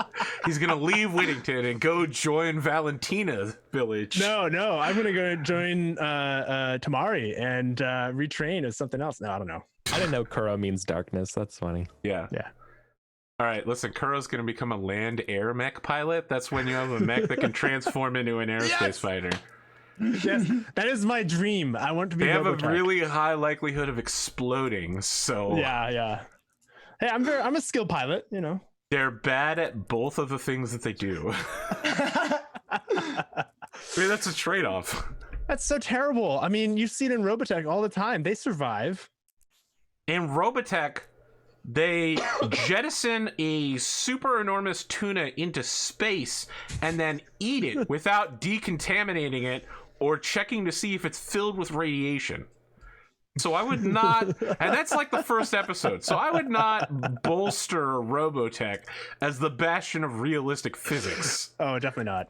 He's gonna leave Whittington and go join Valentina Village. No, I'm gonna go join Tamari and retrain as something else. No, I don't know. I didn't know Kuro means darkness. That's funny. Yeah. All right, listen, Kuro's gonna become a land-air mech pilot. That's when you have a mech that can transform into an aerospace fighter. Yes, that is my dream. I want to be. They have Robotech. a really high likelihood of exploding, so Yeah. Hey, I'm a skilled pilot. You know. they're bad at both of the things that they do. I mean, that's a trade-off. That's so terrible. I mean, you see it in Robotech all the time. They survive. In Robotech, they jettison a super enormous tuna into space and then eat it without decontaminating it or checking to see if it's filled with radiation. So I would not, and that's like the first episode. So I would not bolster Robotech as the bastion of realistic physics. Oh, definitely not.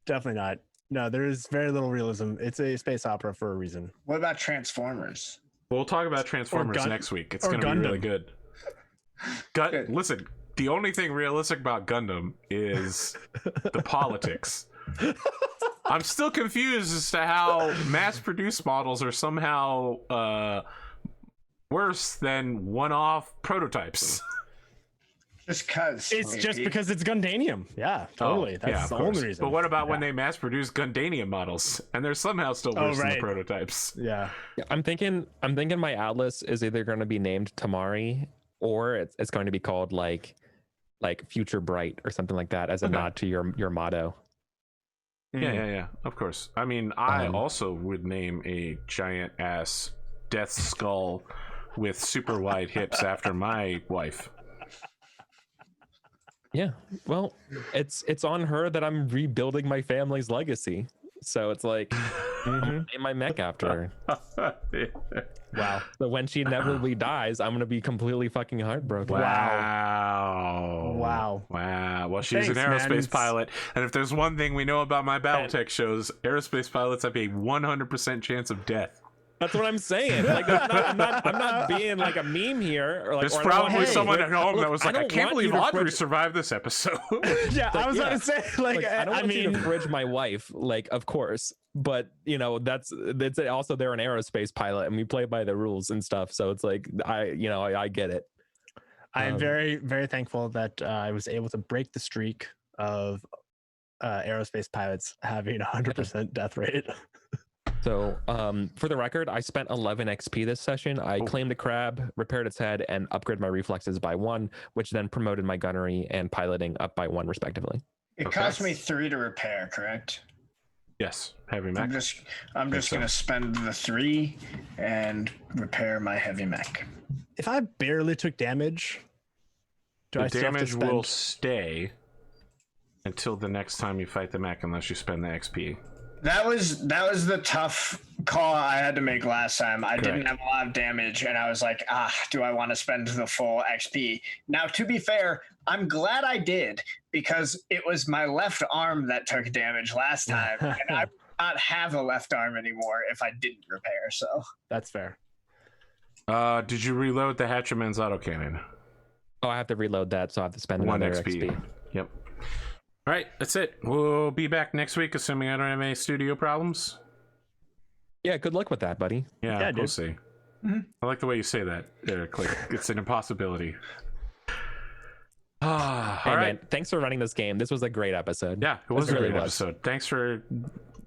Definitely not. No, there is very little realism. It's a space opera for a reason. What about Transformers? We'll talk about Transformers next week. It's going to be really good. Listen, the only thing realistic about Gundam is the politics. I'm still confused as to how mass-produced models are somehow worse than one-off prototypes. Just because. It's just because it's Gundanium. Yeah, totally. That's the only reason. But what about when they mass-produce Gundanium models and they're somehow still worse than the prototypes? Yeah. I'm thinking my Atlas is either going to be named Tamari or it's going to be called like Future Bright or something like that as a nod to your motto. Yeah. Of course. I mean, I also would name a giant ass death skull with super wide hips after my wife. Yeah. Well, it's on her that I'm rebuilding my family's legacy. So it's like I'm gonna name my mech after her. Wow. So when she inevitably dies, I'm gonna be completely fucking heartbroken. Wow. Well, she's an aerospace pilot, and if there's one thing we know about my Battletech shows, aerospace pilots have a 100% chance of death. That's what I'm saying. Like, I'm not being like a meme here. Or like, there's probably someone at home that was like, I can't believe Audrey survived this episode. Yeah, I was about to say, like I don't want you to fridge my wife, like, of course. But, you know, that's also they're an aerospace pilot and we play by the rules and stuff. So it's like, I get it. I am very, very thankful that I was able to break the streak of aerospace pilots having 100% death rate. So for the record, I spent 11 XP this session. I claimed a crab, repaired its head, and upgraded my reflexes by 1, which then promoted my gunnery and piloting up by 1 respectively. It cost me 3 to repair, correct? Yes, heavy mech. I'm just gonna spend the 3 and repair my heavy mech. If I barely took damage, the damage will stay until the next time you fight the mech, unless you spend the XP. That was the tough call I had to make last time. I didn't have a lot of damage, and I was like, do I want to spend the full XP? Now, to be fair, I'm glad I did, because it was my left arm that took damage last time, and I would not have a left arm anymore if I didn't repair, so. That's fair. Did you reload the Hatcherman's autocannon? Oh, I have to reload that, so I have to spend 1 XP. Yep. All right, that's it. We'll be back next week, assuming I don't have any studio problems. Yeah, good luck with that, buddy. Yeah, we'll see. Mm-hmm. I like the way you say that, Eric. Like, it's an impossibility. All right. Man, thanks for running this game. This was a great episode. Yeah, it was a great episode. Thanks for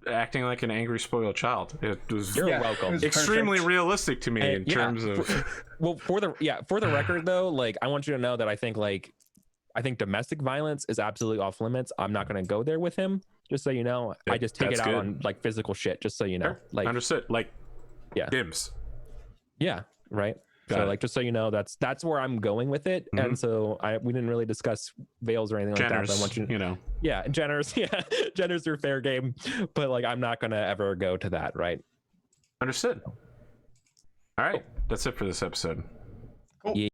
acting like an angry, spoiled child. It was welcome. Extremely realistic to me in terms of. Well, for the record though, like I want you to know that I think domestic violence is absolutely off limits. I'm not going to go there with him. Just so you know, I just take it out on like physical shit. Just so you know, like understood. Like, dims. Yeah, right. So like, just so you know, that's where I'm going with it. Mm-hmm. And so we didn't really discuss veils or anything like that. But I want you know, generous, generous or fair game. But like, I'm not going to ever go to that. Right. Understood. All right, that's it for this episode. Cool. Yeah.